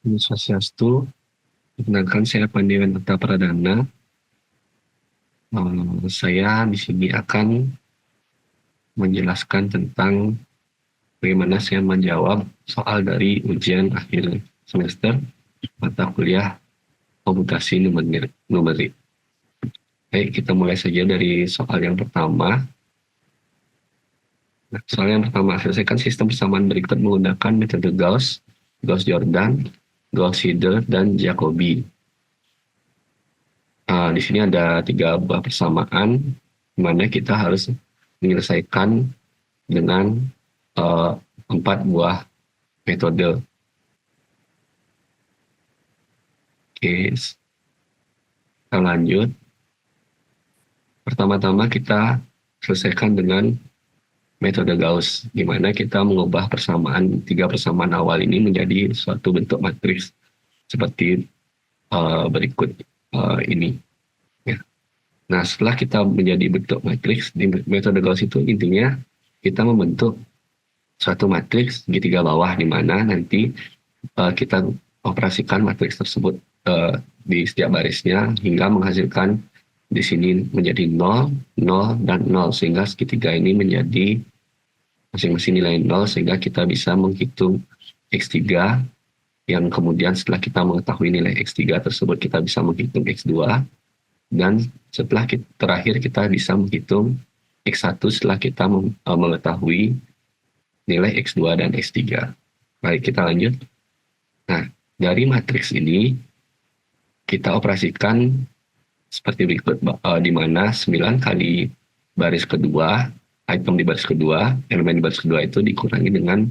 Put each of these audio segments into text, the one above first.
Om Swastiastu. Perkenalkan, saya Pandiwendata Pradana. Saya di sini akan menjelaskan tentang bagaimana saya menjawab soal dari ujian akhir semester mata kuliah komputasi numerik. Baik, kita mulai saja dari soal yang pertama. Nah, soal yang pertama, selesaikan sistem persamaan berikut menggunakan metode Gauss, Gauss-Jordan, Gauss-Seidel, dan Jacobi. Di sini ada 3 buah persamaan, di mana kita harus menyelesaikan dengan 4 buah metode. Oke, kita lanjut. Pertama-tama kita selesaikan dengan metode Gauss, di mana kita mengubah 3 persamaan awal ini menjadi suatu bentuk matriks seperti berikut ini. Ya. Nah, setelah kita menjadi bentuk matriks, di metode Gauss itu intinya kita membentuk suatu matriks segitiga bawah, di mana nanti kita operasikan matriks tersebut di setiap barisnya hingga menghasilkan di sini menjadi 0, 0, dan 0, sehingga segitiga ini menjadi masing-masing nilai 0, sehingga kita bisa menghitung X3, yang kemudian setelah kita mengetahui nilai X3 tersebut, kita bisa menghitung X2, dan setelah terakhir kita bisa menghitung X1 setelah kita mengetahui nilai X2 dan X3. Baik, kita lanjut. Nah, dari matriks ini kita operasikan seperti berikut, di mana 9 kali baris kedua, item di baris kedua, elemen di baris kedua itu dikurangi dengan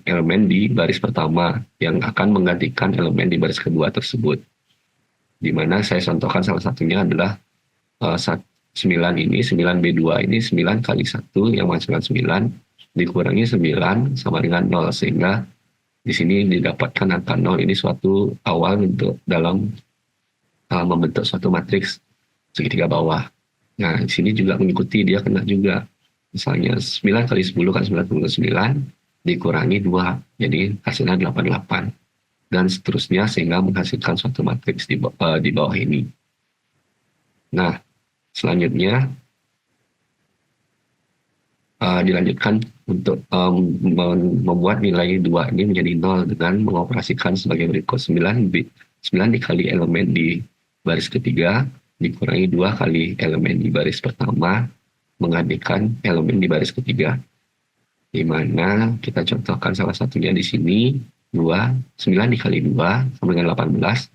elemen di baris pertama yang akan menggantikan elemen di baris kedua tersebut. Di mana saya contohkan salah satunya adalah 9 ini, 9B2 ini 9 kali 1 yang menghasilkan 9 dikurangi 9 sama dengan 0, sehingga di sini didapatkan angka 0 ini suatu awal untuk dalam membentuk suatu matriks segitiga bawah. Nah, di sini juga mengikuti, dia kena juga. Misalnya 9 kali 10 kali 99 dikurangi 2, jadi hasilnya 88. Dan seterusnya sehingga menghasilkan suatu matriks di bawah ini. Nah, selanjutnya dilanjutkan untuk membuat nilai 2 ini menjadi 0 dengan mengoperasikan sebagai berikut. 9 dikali elemen di baris ketiga dikurangi 2 kali elemen di baris pertama menggantikan elemen di baris ketiga. Di mana kita contohkan salah satunya di sini 9 dikali 2 sama dengan 18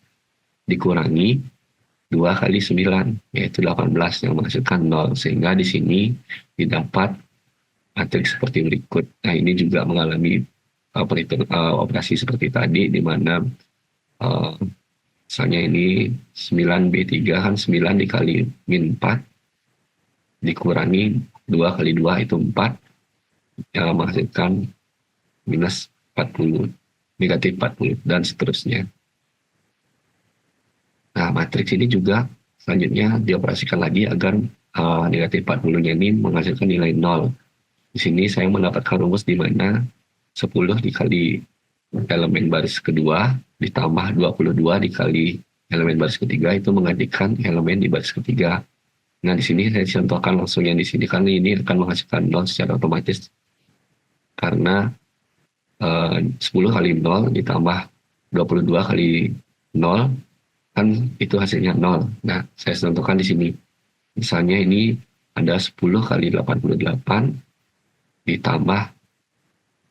dikurangi 2 kali 9 yaitu 18 yang menghasilkan 0, sehingga di sini didapat matriks seperti berikut. Nah, ini juga mengalami operasi seperti tadi, di mana misalnya ini 9B3 kan 9 dikali min 4 dikurangi 2 kali 2 itu 4 yang menghasilkan minus 40, negatif 40, dan seterusnya. Nah, matriks ini juga selanjutnya dioperasikan lagi agar negatif 40-nya ini menghasilkan nilai 0. Di sini saya mendapatkan rumus di mana 10 dikali elemen baris kedua ditambah 22 dikali elemen baris ketiga itu menggantikan elemen di baris ketiga. Nah, di sini saya contohkan langsung yang di sini, karena ini akan menghasilkan 0 secara otomatis. Karena 10 kali 0 ditambah 22 kali 0 kan itu hasilnya 0. Nah, saya contohkan di sini. Misalnya ini ada 10 kali 88 ditambah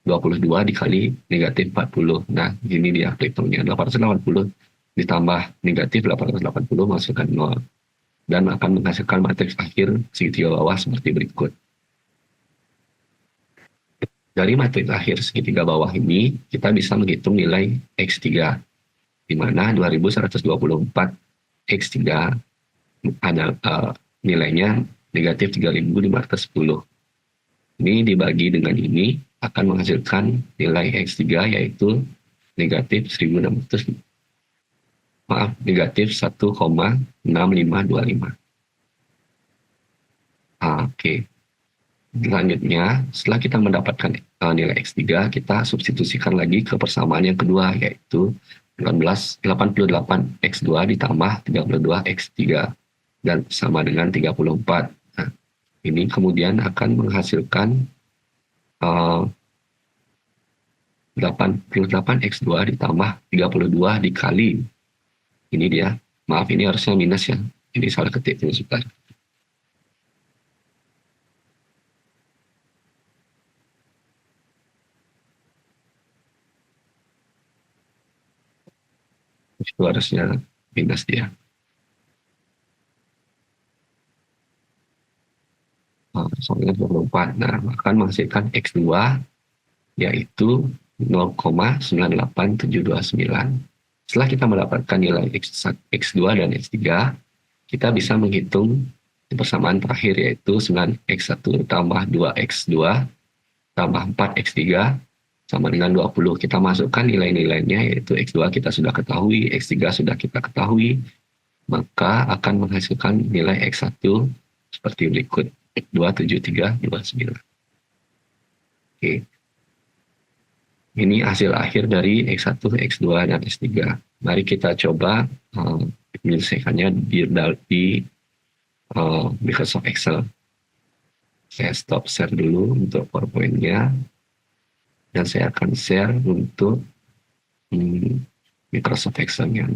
22 dikali negatif 40. Nah, ini dia perhitungannya. 880 ditambah negatif 880 menghasilkan 0. Dan akan menghasilkan matriks akhir segitiga bawah seperti berikut. Dari matriks akhir segitiga bawah ini, kita bisa menghitung nilai X3. Di mana 2124 X3 ada nilainya negatif 3510. Ini dibagi dengan ini akan menghasilkan nilai X3 yaitu negatif 1,6525. Oke. Selanjutnya, setelah kita mendapatkan nilai X3, kita substitusikan lagi ke persamaan yang kedua, yaitu 88 X2 ditambah 32 X3, dan sama dengan 34. Nah, ini kemudian akan menghasilkan 88 X2 ditambah 32 dikali. Ini dia. Maaf, ini harusnya minus ya. Ini salah ketik ini sebentar. Itu harusnya minus dia. Soalnya 24. Nah, akan menghasilkan X2 yaitu 0,98729. Setelah kita mendapatkan nilai X2 dan X3, kita bisa menghitung persamaan terakhir yaitu 9X1 tambah 2X2 tambah 4X3 sama dengan 20. Kita masukkan nilai-nilainya yaitu X2 kita sudah ketahui, X3 sudah kita ketahui, maka akan menghasilkan nilai X1 seperti berikut, 27329. Oke. Ini hasil akhir dari X1, X2, dan X3. Mari kita coba menyelesaikannya di Microsoft Excel. Saya stop share dulu untuk PowerPoint-nya. Dan saya akan share untuk Microsoft Excel-nya.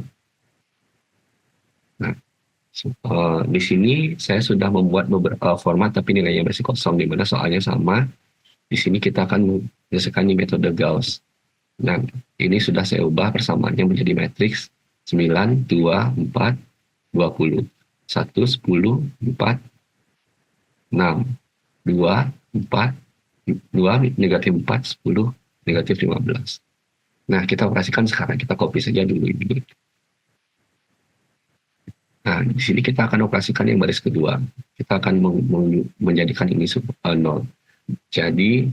Nah, di sini saya sudah membuat beberapa format, tapi nilainya masih kosong, di mana soalnya sama. Di sini kita akan menyelesaikan di metode Gauss. Nah, ini sudah saya ubah persamaannya menjadi matriks 9, 2, 4, 20. 1, 10, 4, 6, 2, 4, 2, negatif 4, 10, negatif 15. Nah, kita operasikan sekarang. Kita copy saja dulu ini. Nah, di sini kita akan operasikan yang baris kedua. Kita akan menjadikan ini 0. Jadi,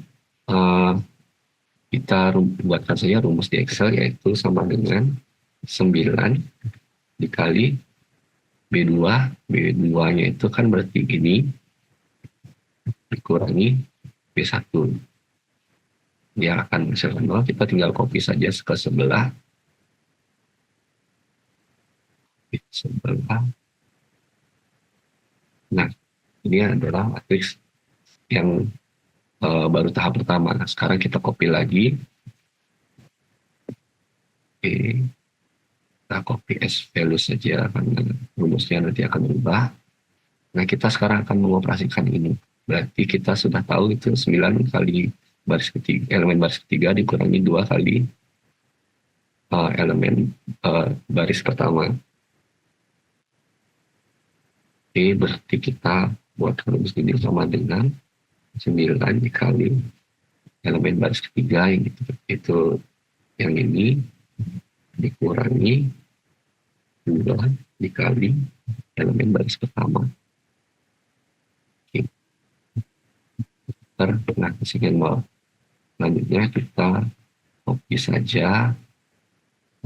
kita buatkan saja rumus di Excel, yaitu sama dengan 9 dikali B2. B2-nya itu kan berarti ini dikurangi B1. Dia akan menghasilkan 0. Kita tinggal copy saja ke sebelah. Nah, ini adalah matriks yang baru tahap pertama. Nah, sekarang kita copy lagi. Oke. Kita copy as value saja karena rumusnya nanti akan berubah. Nah, kita sekarang akan mengoperasikan ini. Berarti kita sudah tahu itu 9 kali baris ketiga, elemen baris ketiga dikurangi 2 kali elemen baris pertama. Oke, berarti kita buat rumus ini sama dengan 9 dikali elemen baris ketiga yang itu yang ini dikurangi 2 dikali elemen baris pertama. Oke. Nah, hasilnya 0. Selanjutnya kita copy saja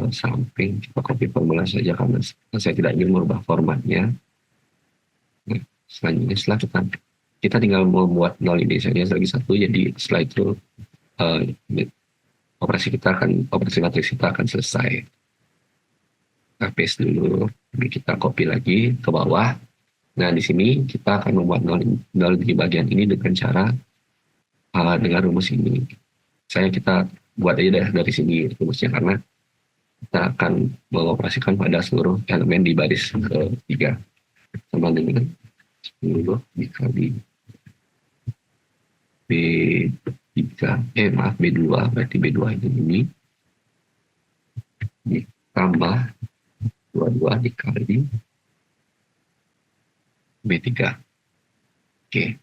samping, kita copy formula saja karena saya tidak ingin merubah formatnya. Nah, selanjutnya setelah kita tinggal membuat 0 ini saja lagi 1, jadi setelah itu operasi matriks kita akan selesai. Kita paste dulu, jadi kita copy lagi ke bawah. Nah, di sini kita akan membuat 0 di bagian ini dengan cara dengan rumus ini. Kita buat aja dari sini rumusnya karena kita akan mengoperasikan pada seluruh elemen di baris ketiga. Sama dengan 10 dikali B3, B2, berarti B2 ini ditambah 22 dikali B3. Oke.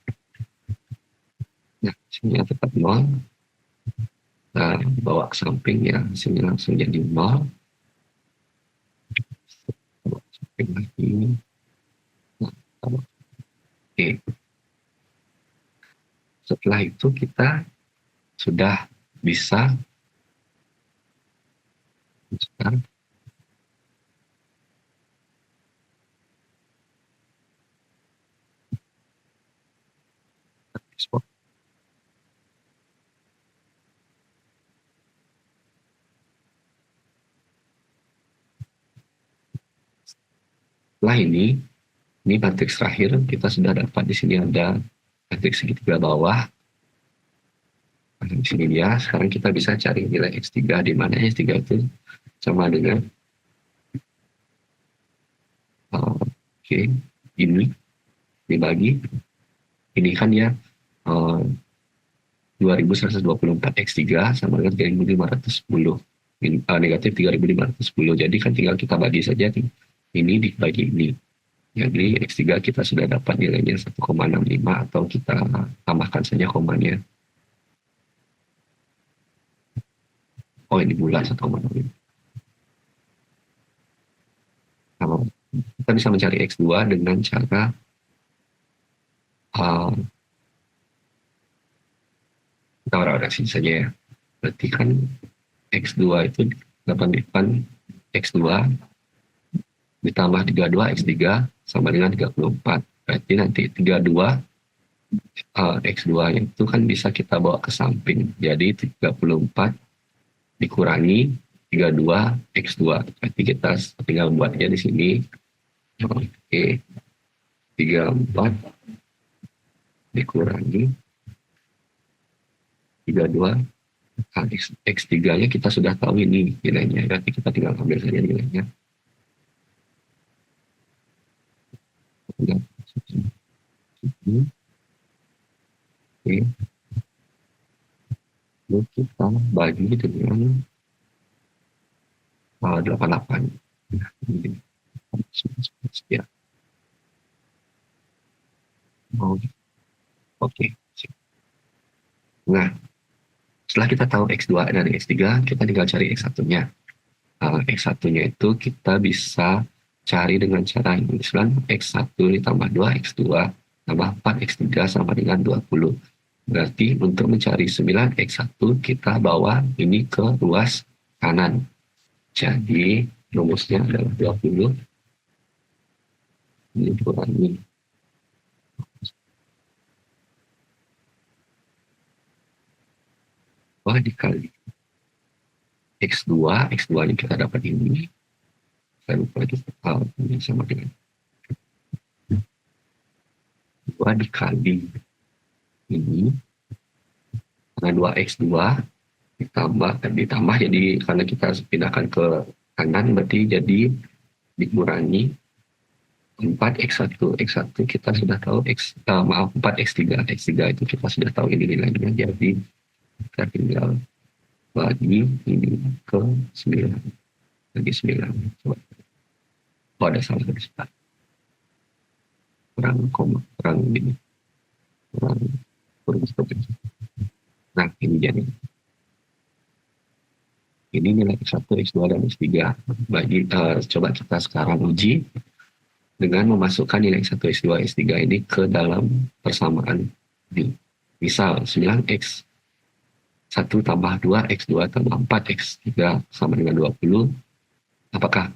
Nah, hasilnya tetap 0. Nah, bawa ke samping ya, hasilnya langsung jadi 0. Bawa ke samping lagi. Nah, oke. Setelah itu kita sudah bisa sekarang Setelah ini matriks terakhir kita sudah dapat. Di sini ada matriks segitiga bawah. Di sini dia. Sekarang kita bisa cari nilai X3, di mana X3 itu sama dengan ini dibagi. Ini kan ya 2124 X3 sama dengan 3510. Negatif 3510. Jadi kan tinggal kita bagi saja ini dibagi ini. Jadi X3 kita sudah dapat nilainya 1,65 atau kita tambahkan saja komanya. Oh, ini bulat 1,65. Kita bisa mencari X2 dengan cara kita orasi saja ya. Berarti kan X2 itu 8 X2 ditambah 32 X3 sama dengan 34. Berarti nanti 32 X2 itu kan bisa kita bawa ke samping. Jadi 34 dikurangi 32 X2. Berarti kita tinggal buatnya di sini. Oke. 34 dikurangi 32. Nah, X3-nya kita sudah tahu ini nilainya. Berarti kita tinggal ambil saja nilainya. Oke. Lalu kita bagi dengan 88. Ya. Oke. Nah, setelah kita tahu X2 dan X3, kita tinggal cari X1-nya. X1-nya itu kita bisa cari dengan cara ini. X1 ditambah 2, X2 tambah 4, X3 sama dengan 20. Berarti untuk mencari 9 X1 kita bawa ini ke ruas kanan. Jadi rumusnya adalah 20 dikurangi 2 dikali X2. X2-nya kita dapat ini. Saya lupa itu ini sama dengan 2 dikali ini karena 2X2 ditambah jadi karena kita pindahkan ke kanan berarti jadi dikurangi 4X1. X1 kita sudah tahu 4X3 itu kita sudah tahu ini nilainya, jadi kita tinggal bagi ini ke 9 bagi 9. Coba. Oh, ada salah dari sebelah. Kurang ini. Kurang seperti itu. Nah, ini jadi. Ini nilai X1, X2, dan X3. Coba kita sekarang uji dengan memasukkan nilai X1, X2, X3 ini ke dalam persamaan ini. Misal 9X 1 tambah 2, X2 tambah 4, X3 sama dengan 20. Apakah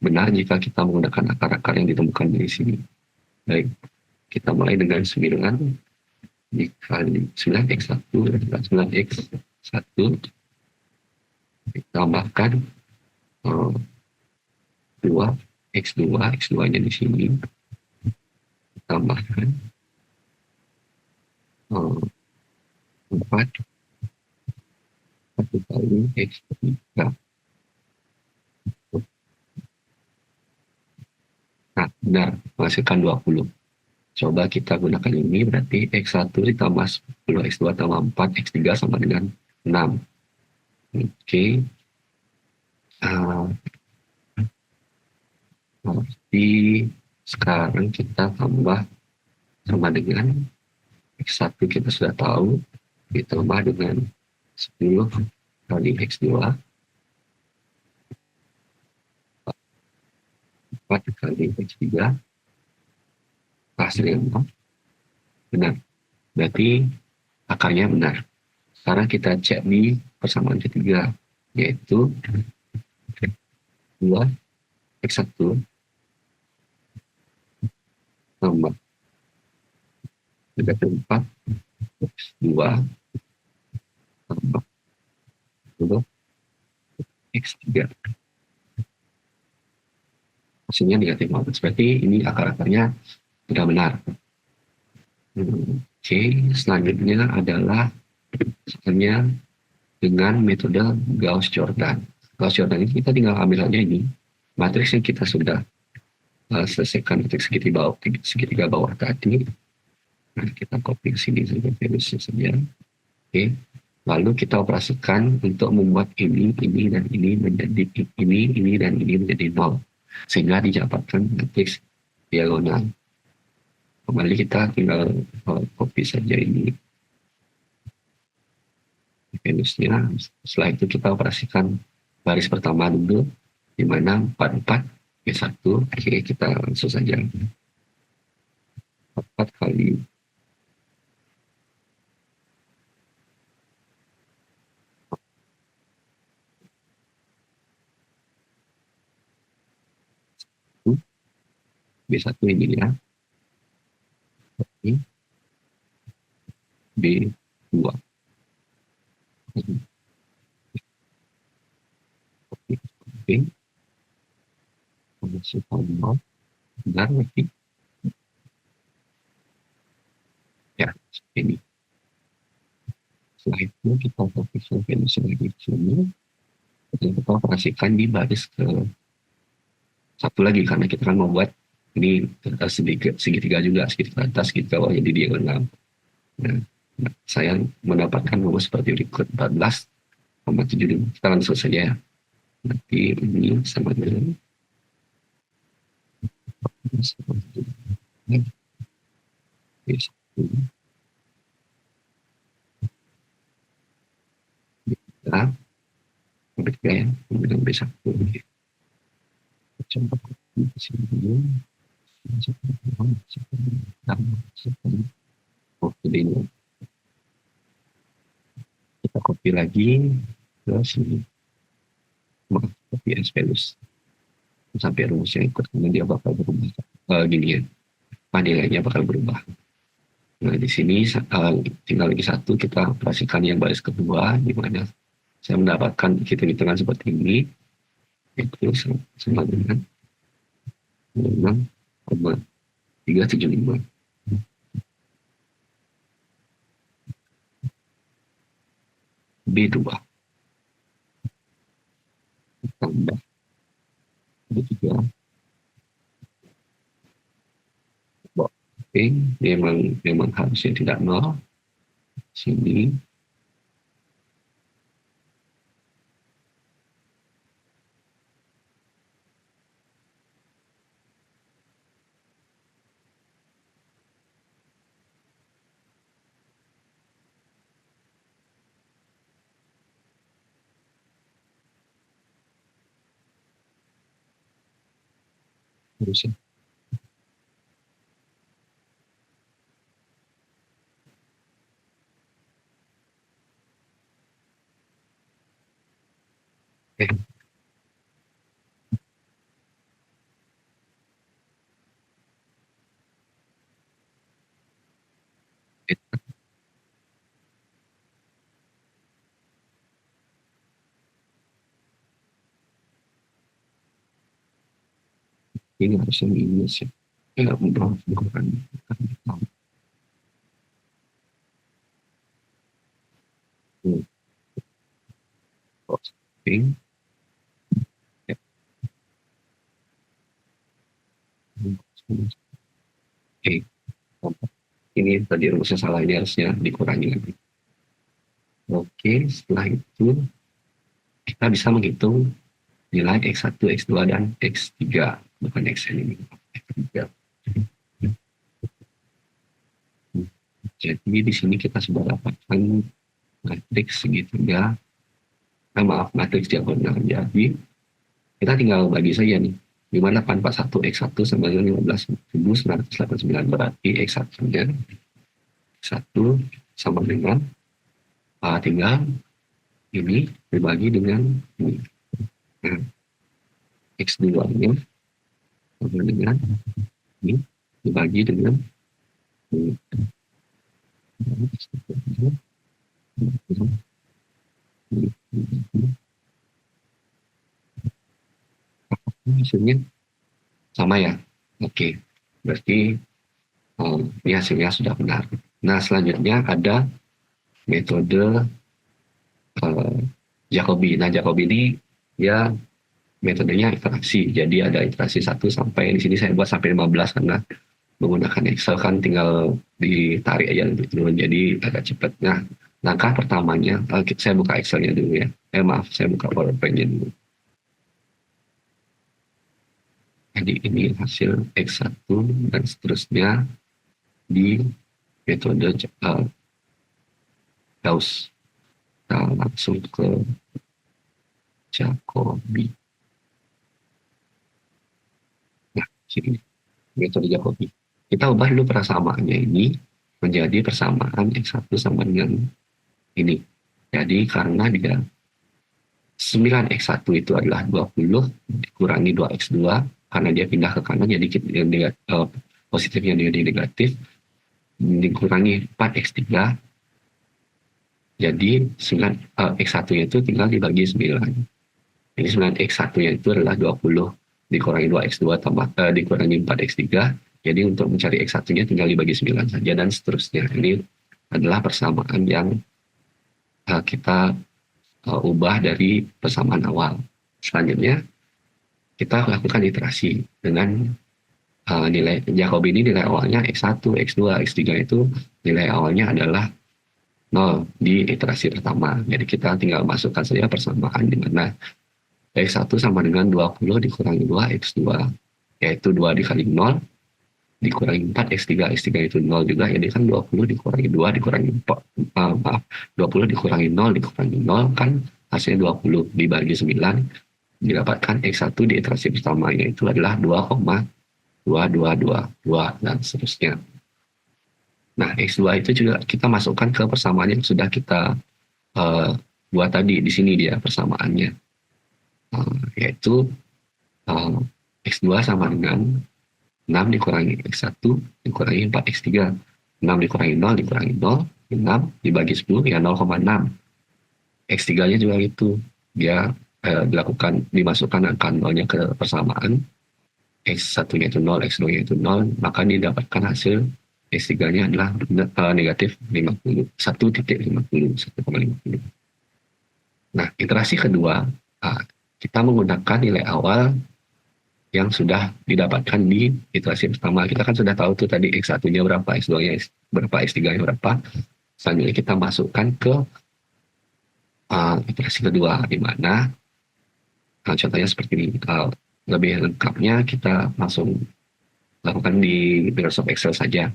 benar jika kita menggunakan akar-akar yang ditemukan di sini? Baik, kita mulai dengan 9 dikali 9X1 dan 9X1 ditambahkan 2 X2, X2-nya di sini ditambahkan 4 1 kali X3. Nah, benar, menghasilkan 20. Coba kita gunakan ini, berarti X1 ditambah 10, X2 tambah 4, X3 sama dengan 6. Oke. Berarti sekarang kita tambah sama dengan X1 kita sudah tahu, ditambah dengan 10 kali X2. 4 kali X3 hasilnya 4. Benar. Berarti akarnya benar. Sekarang kita cek di persamaan ketiga, yaitu 2 X1 tambah negatif 4 X2 tambah 10 X3. Hasilnya negatif 15. Berarti ini akar-akarnya tidak benar. Oke, selanjutnya adalah misalnya dengan metode Gauss-Jordan. Gauss-Jordan ini kita tinggal ambil aja ini matriks yang kita sudah selesaikan, matriks segitiga bawah tadi. Nah, kita copy ke sini saja, Venusnya saja. Oke, lalu kita operasikan untuk membuat ini dan ini menjadi ini dan ini menjadi 0, sehingga didapatkan matriks diagonal. Kembali kita tinggal copy saja ini Venusnya. Setelah itu kita operasikan baris pertama dulu, di mana 44 P1. Oke, kita langsung saja 44 kali B1 ini ya, ini B2. Oke, masukkan 0, benar lagi. Ya, seperti ini. Setelah itu kita fokuskan Venus lagi di sini. Dan kita operasikan di baris ke satu lagi, karena kita kan membuat ini segitiga juga, segitiga atas, segitiga bawah, jadi diagonal. Nah, saya mendapatkan rumus seperti berikut: 14,75. Kita langsung saja ya. Nanti ini sama dengan B1, B3, B3 ya, kemudian B1. Coba di sini dulu. Oke, ini kita copy lagi ke sini, copy as Venus sampai rumusnya ikut, kemudian dia bakal berubah gini ya, nilainya bakal berubah. Nah, di sini tinggal lagi satu, kita operasikan yang baris kedua, di mana saya mendapatkan hitung-hitungan seperti ini, itu sama dengan 6,375. B2 tambah B3. Oke, memang harusnya tidak 0. Sini harusnya. Oke. Ini harusnya minus ya. Bukan. Oke. Ya. Oke. Ini tadi rumusnya salah, ini harusnya dikurangi lagi. Oke, setelah itu kita bisa menghitung nilai X1, X2, dan X3. Bukan Xn ini. X3. Jadi di sini kita sudah dapatkan matriks segitiga, matriks diagonal. Jadi kita tinggal bagi saja nih. 5841 X1 sama dengan 15.989, berarti X1-nya X1 sama dengan tinggal ini dibagi dengan ini. Nah, X2-nya sama dengan ini dibagi dengan ini. Hasilnya sama ya. Oke, berarti ini hasilnya sudah benar. Nah, selanjutnya ada metode Jacobi. Nah, Jacobi ini ya metodenya iterasi. Jadi ada iterasi 1 sampai, di sini saya buat sampai 15 karena menggunakan Excel kan tinggal ditarik aja dulu, jadi agak cepat. Nah, langkah pertamanya, saya buka Excelnya dulu ya. Maaf, saya buka PowerPoint-nya dulu. Jadi ini hasil X1 dan seterusnya di metode Gauss. Kita langsung ke Jacobi. Nah, sini metode Jacobi. Kita ubah dulu persamaannya ini menjadi persamaan X1 sama dengan ini. Jadi karena dia 9x1 itu adalah 20 dikurangi 2x2, karena dia pindah ke kanan jadi positifnya jadi negatif, dikurangi 4x3, jadi 9x1 itu tinggal dibagi 9. Jadi 9x1 itu adalah 20 dikurangi 2x2 dikurangi 4x3, jadi untuk mencari x1-nya tinggal dibagi 9 saja dan seterusnya. Ini adalah persamaan yang kita ubah dari persamaan awal. Selanjutnya kita lakukan iterasi dengan nilai Jacobi ini. Nilai awalnya X1, X2, X3 itu nilai awalnya adalah 0 di iterasi pertama. Jadi kita tinggal masukkan saja persamaan di mana X1 sama dengan 20 dikurangi 2 X2, yaitu 2 dikali 0 dikurangi 4 X3, X3 itu 0 juga, jadi kan 20 dikurangi 2 dikurangi 4, maaf, 20 dikurangi 0 dikurangi 0 kan hasilnya 20 dibagi 9, didapatkan X1 di iterasi pertama, yaitu adalah 2,2222 dan seterusnya. Nah, X2 itu juga kita masukkan ke persamaan yang sudah kita buat tadi. Di sini dia persamaannya, yaitu X2 sama dengan 6 dikurangi X1 dikurangi 4X3. 6 dikurangi 0 dikurangi 0, 6 dibagi 10 ya 0,6. X3-nya juga gitu. Dia dimasukkan angka 0-nya ke persamaan. X1-nya itu 0, X2-nya itu 0, maka didapatkan hasil X3-nya adalah negatif 50, 1,50, 1,50. Nah, iterasi kedua, kita menggunakan nilai awal yang sudah didapatkan di iterasi pertama. Kita kan sudah tahu tuh tadi X1-nya berapa, X2-nya berapa, X3-nya berapa. Selanjutnya kita masukkan ke iterasi kedua, di mana contohnya seperti ini. Lebih lengkapnya kita langsung lakukan di Microsoft Excel saja.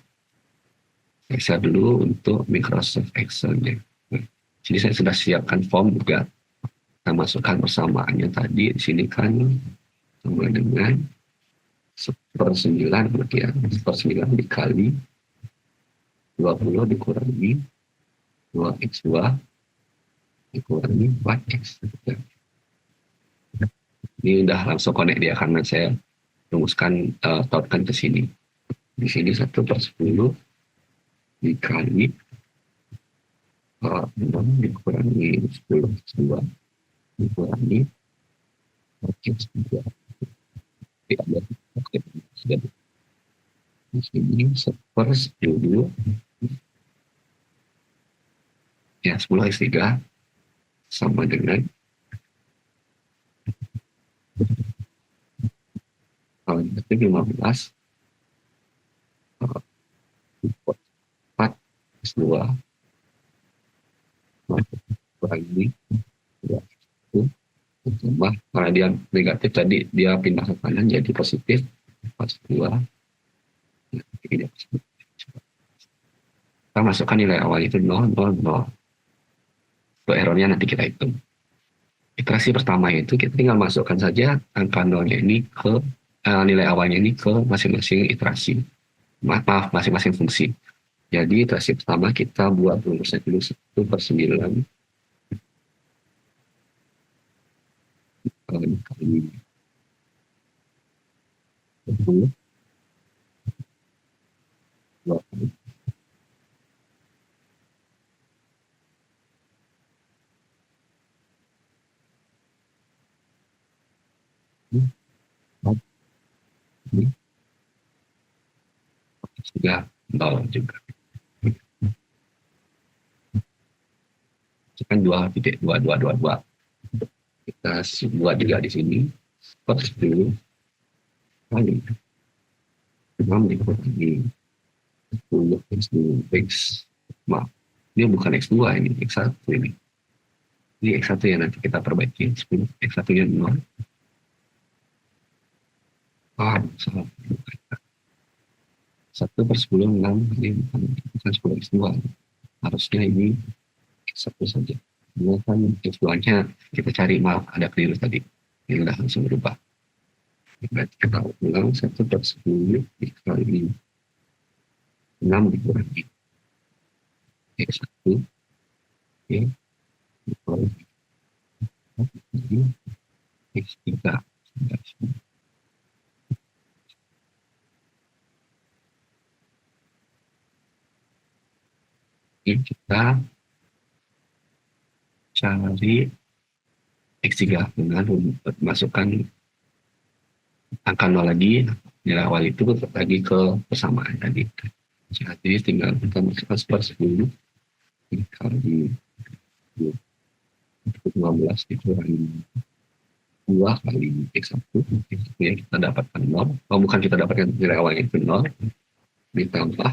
Excel dulu untuk Microsoft Excel-nya. Nah, jadi saya sudah siapkan form juga. Kita masukkan persamaannya tadi. Di sini kan sama dengan 1/9 berarti ya. 1/9 dikali 20 dikurangi 2x2 dikurangi 4x. Ini udah langsung connect dia karena saya rumuskan, tautkan ke sini. Di sini 1/10 dikali 6 dikurangi 10x2 dikurangi 4x3. Di sini 1/10 ya 10x3 sama dengan negatif 15 4x2 kurangi 2 itu tambah, karena dia negatif tadi dia pindah ke kanan jadi positif 4x2. Kita masukkan nilai awal itu 0, 0, 0. Untuk errornya nanti kita hitung. Iterasi pertama itu kita tinggal masukkan saja angka 0-nya ini ke nilai awalnya ini ke masing-masing iterasi. Maaf, masing-masing fungsi. Jadi iterasi pertama kita buat rumusnya dulu 1/9 kali 20 20 ini sudah 0 juga. Itu kan 2,2222. Kita buat juga di sini. Per 10 kali 6 dikurangi 10 X2 maaf, ini bukan X2, ini X1 ini. Ini X1 yang nanti kita perbaiki. 10 X1 nya 0. Salah. 1/10 6 ini bukan 10 X2. Harusnya ini X1 saja. Ini kan X2 nya kita cari, maaf ada keliru tadi. Ini udah langsung berubah. Berarti kita ulang 1/10 dikali 6 dikurangi X1 ya, dikurangi X3. Ini kita cari X3 dengan masukkan angka 0 lagi, nilai awal itu lagi ke persamaan tadi. Jadi tinggal kita masukkan 1/10 dikali 15 dikurangi 2 kali X1, ya kita dapatkan 0. Bukan kita dapatkan nilai awalnya itu 0, ditambah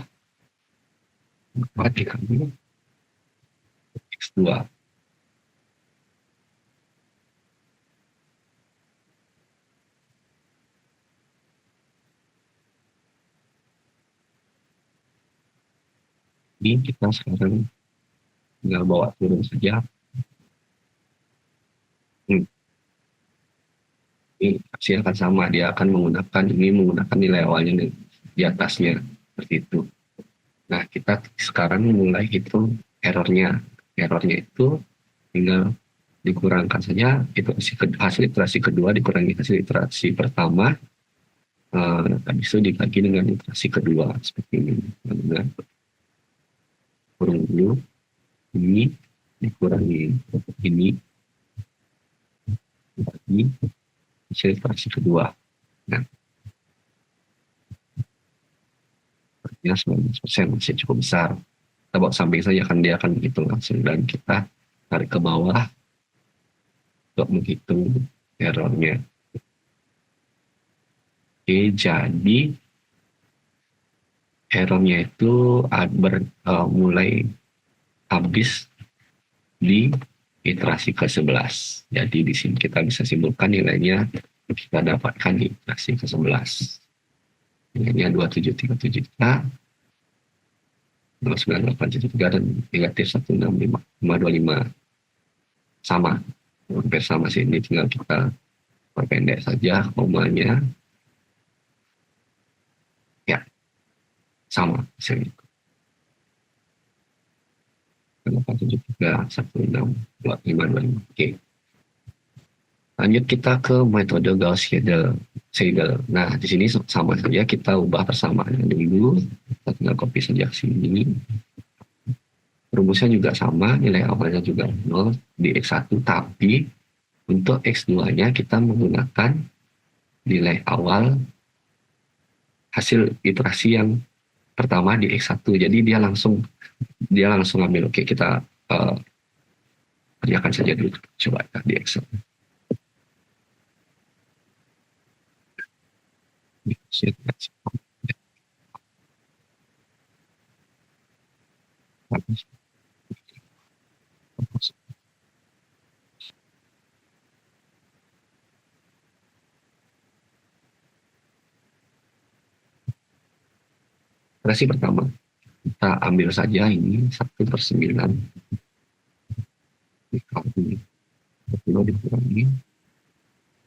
4 dikali X2. Ini kita sekarang tinggal bawa turun saja. Ini hasil akan sama, dia akan menggunakan nilai awalnya di atasnya seperti itu. Nah, kita sekarang mulai hitung errornya. Errornya itu tinggal dikurangkan saja, itu hasil iterasi kedua dikurangi hasil iterasi pertama, habis itu dibagi dengan iterasi kedua seperti ini. Nah, kurung dulu, ini dikurangi ini, dibagi hasil iterasi kedua. Nah, artinya 19% masih cukup besar. Kita bawa samping saja, kan dia akan begitu langsung, dan kita tarik ke bawah untuk menghitung errornya. Oke, jadi errornya itu mulai habis di iterasi ke-11. Jadi di sini kita bisa simpulkan nilainya kita dapatkan di iterasi ke-11. Nilainya 2737 09,873 dan negatif 165,525. Sama, hampir sama sih, ini tinggal kita perpendek saja komanya. Ya, sama hasilnya. 873162525. Oke. Lanjut kita ke metode Gauss-Seidel. Nah, di sini sama saja, kita ubah persamaannya dulu. Kita tinggal copy saja ke sini. Rumusnya juga sama, nilai awalnya juga 0 di X1, tapi untuk X2-nya kita menggunakan nilai awal hasil iterasi yang pertama di X1. Jadi dia langsung ambil. Oke, kita kerjakan saja dulu. Coba di Excel. Iterasi pertama, kita ambil saja ini 1/9 dikali 20 dikurangi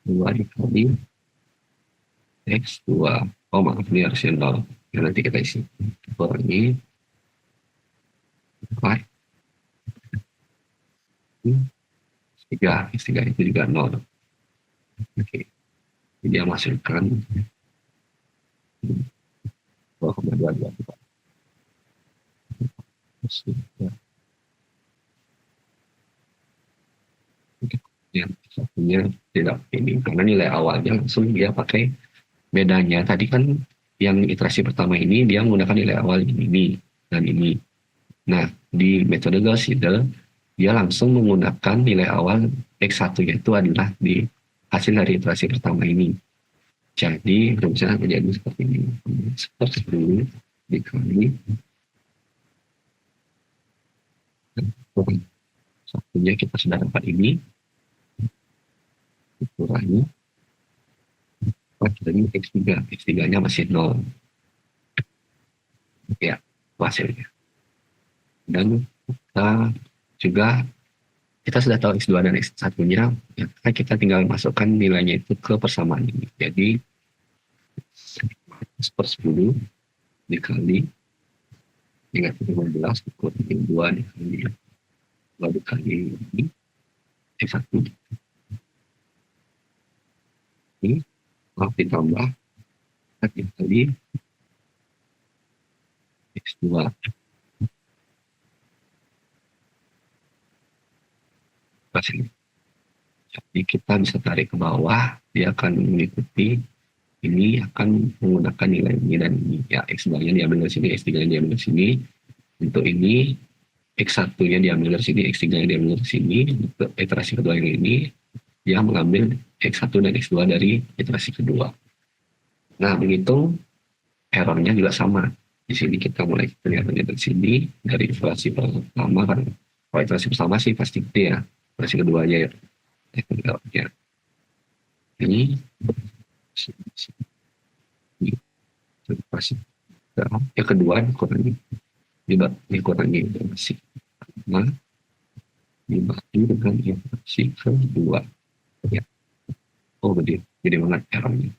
2 dikali X2. Oh maaf, ini harusnya 0. Ya, nanti kita isi. Kurangi 4. X3 itu juga 0. Oke. Jadi dia masukkan 2,22. Yang satunya tidak ini karena nilai awalnya langsung dia pakai. Bedanya tadi kan yang iterasi pertama ini dia menggunakan nilai awal ini dan ini. Nah, di metode Gauss-Seidel dia langsung menggunakan nilai awal X1 yaitu adalah di hasil dari iterasi pertama ini. Jadi rumusnya menjadi seperti ini. Seperti ini dikali satunya kita sudah dapat ini dikurangi jadi X3. X3-nya masih 0. Ya, hasilnya. Dan kita juga kita sudah tahu X2 dan X1-nya, ya, kita tinggal masukkan nilainya itu ke persamaan ini. Jadi, per 10 dikali, ingat 15 dikurangi 2 dikali 2 dikali ini, X1. Ini, kalau ditambah, kita dikali X2. Hasilnya. Jadi kita bisa tarik ke bawah, dia akan mengikuti ini akan menggunakan nilai ini dan ini. Ya, X2-nya diambil dari sini, X3-nya diambil dari sini. Untuk ini, X1-nya diambil dari sini, X3-nya diambil dari sini. Untuk iterasi kedua yang ini, dia mengambil X1 dan X2 dari iterasi kedua. Nah, menghitung errornya juga sama. Di sini kita mulai kelihatannya dari sini, dari iterasi pertama, kan kalau iterasi pertama sih pasti gede ya. Iterasi keduanya ya. Ini yang kedua dikurangi iterasi pertama dibagi dengan iterasi kedua ya. Oh gede banget errornya.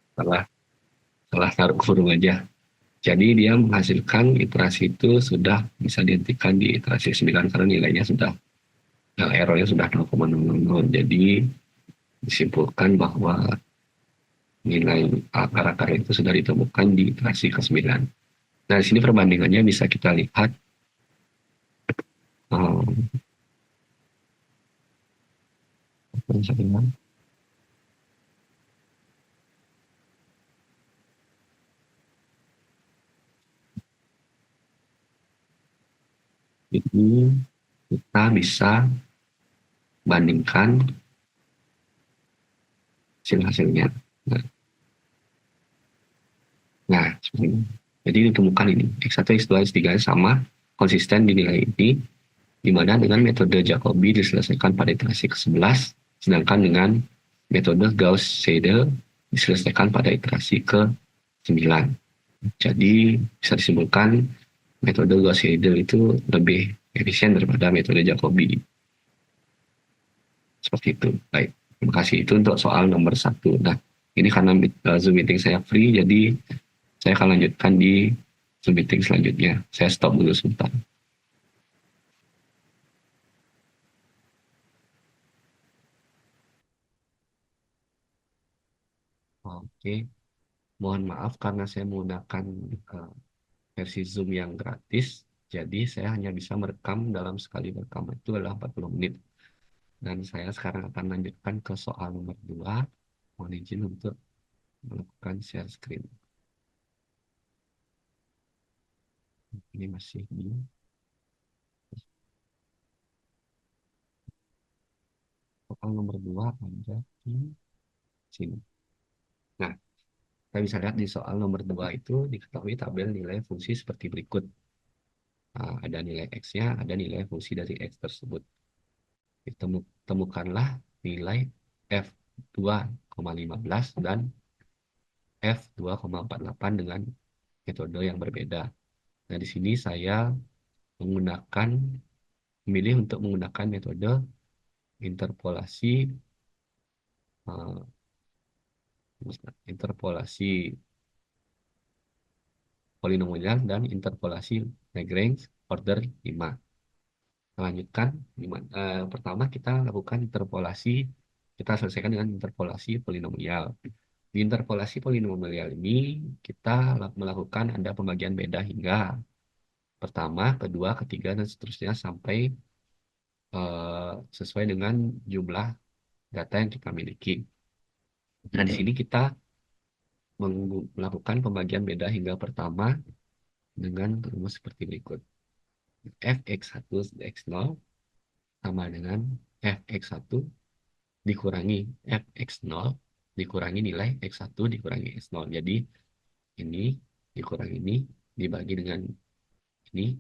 Salah taruh kurung aja. Jadi dia menghasilkan iterasi itu sudah bisa dihentikan di iterasi 9 karena nilainya sudah errornya sudah 0,00. Jadi disimpulkan bahwa nilai akar-akar itu sudah ditemukan di iterasi ke-9. Nah, di sini perbandingannya bisa kita lihat ini kita bisa bandingkan hasil-hasilnya. Nah, jadi ditemukan ini X1, X2, X3 sama konsisten di nilai ini, di mana dengan metode Jacobi diselesaikan pada iterasi ke-11, sedangkan dengan metode Gauss-Seidel diselesaikan pada iterasi ke-9. Jadi bisa disimpulkan metode Gauss-Seidel itu lebih efisien daripada metode Jacobi. Seperti itu. Baik, terima kasih. Itu untuk soal nomor 1. Nah, Ini karena Zoom meeting saya free, jadi saya akan lanjutkan di Zoom meeting selanjutnya. Saya stop dulu sebentar. Oke, mohon maaf karena saya menggunakan uh, versi Zoom yang gratis, jadi saya hanya bisa merekam dalam sekali merekam itu adalah 40 menit. Dan saya sekarang akan lanjutkan ke soal nomor 2. Mohon izin untuk melakukan share screen. Ini masih di soal nomor 2 ada di sini. Nah, kita bisa lihat di soal nomor 2 itu diketahui tabel nilai fungsi seperti berikut. Nah, ada nilai X-nya, ada nilai fungsi dari X tersebut. Temukanlah nilai F2,15 dan F2,48 dengan metode yang berbeda. Nah, di sini saya menggunakan memilih untuk menggunakan metode interpolasi eh, interpolasi polinomial dan interpolasi Lagrange order 5. Lanjutkan, pertama kita lakukan interpolasi, kita selesaikan dengan interpolasi polinomial. Di interpolasi polinomial ini kita melakukan ada pembagian beda hingga pertama, kedua, ketiga, dan seterusnya sampai sesuai dengan jumlah data yang kita miliki. Nah, di sini kita melakukan pembagian beda hingga pertama dengan rumus seperti berikut. Fx1 x0 sama dengan Fx1 dikurangi Fx0 dikurangi nilai X1 dikurangi X0. Jadi ini dikurangi ini dibagi dengan ini,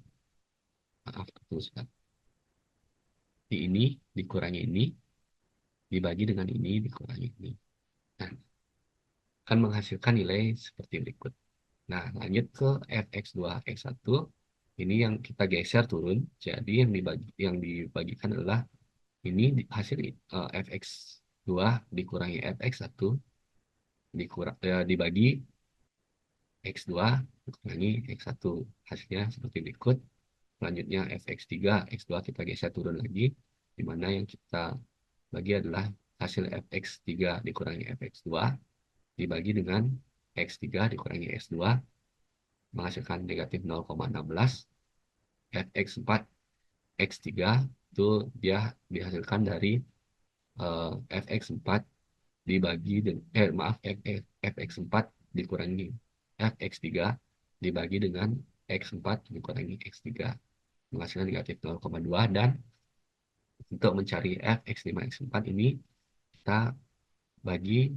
maaf, teruskan. Ini dikurangi ini dibagi dengan ini dikurangi ini. Nah, akan menghasilkan nilai seperti berikut. Nah, lanjut ke Fx2 X1. Ini yang kita geser turun. Jadi yang dibagikan adalah ini hasil Fx2 dikurangi Fx1 dibagi X2 dikurangi X1. Hasilnya seperti berikut. Selanjutnya Fx3, X2 kita geser turun lagi, di mana yang kita bagi adalah hasil Fx3 dikurangi Fx2 dibagi dengan X3 dikurangi X2 menghasilkan negatif 0,16. Fx4 X3 itu dia dihasilkan dari Fx4 dibagi dengan maaf Fx4 dikurangi Fx3 dibagi dengan X4 dikurangi X3 menghasilkan negatif 0,2. Dan untuk mencari Fx5 X4 ini kita bagi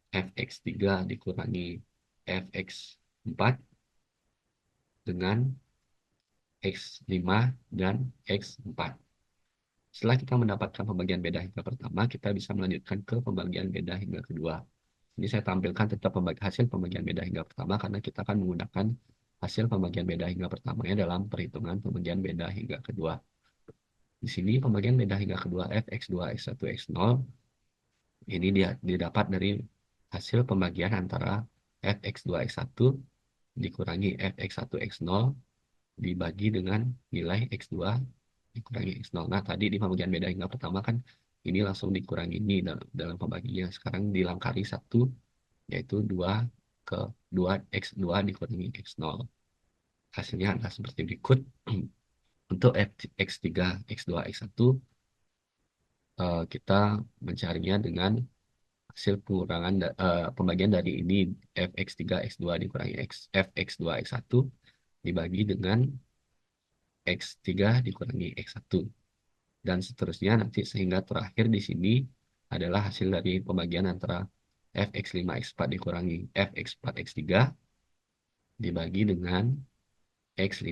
Fx3 dikurangi Fx4 dengan X5 dan X4. Setelah kita mendapatkan pembagian beda hingga pertama, kita bisa melanjutkan ke pembagian beda hingga kedua. Ini saya tampilkan tetap hasil pembagian beda hingga pertama karena kita akan menggunakan hasil pembagian beda hingga pertamanya dalam perhitungan pembagian beda hingga kedua. Di sini pembagian beda hingga kedua Fx2, X1, X0 ini dia didapat dari hasil pembagian antara Fx2, X1 dikurangi Fx1, X0 dibagi dengan nilai X2 dikurangi X0. Nah, tadi di pembagian beda hingga pertama kan ini langsung dikurangi ini dalam pembagiannya. Sekarang dilangkari 1, yaitu 2 ke 2 X2 dikurangi X0. Hasilnya adalah seperti berikut. Untuk X3, X2, X1 kita mencarinya dengan hasil pengurangan pembagian dari ini Fx3, X2 dikurangi Fx2, X1 dibagi dengan X3 dikurangi X1 dan seterusnya nanti sehingga terakhir di sini adalah hasil dari pembagian antara Fx5 X4 dikurangi Fx4 X3 dibagi dengan X5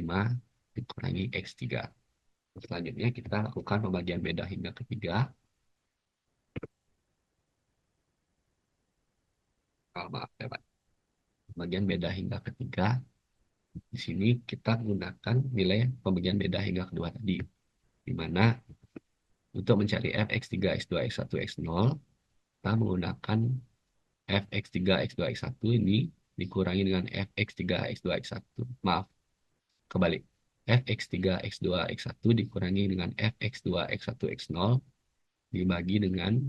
dikurangi X3. Selanjutnya kita lakukan pembagian beda hingga ketiga. Maaf ya Pak. Pembagian beda hingga ketiga. Di sini kita gunakan nilai pembagian beda hingga kedua tadi. Di mana untuk mencari Fx3, X2, X1, X0, kita menggunakan fx3 x2 x1 ini dikurangi dengan fx3 x2 x1. Maaf, kebalik. fx3 x2 x1 dikurangi dengan fx2 x1 x0 dibagi dengan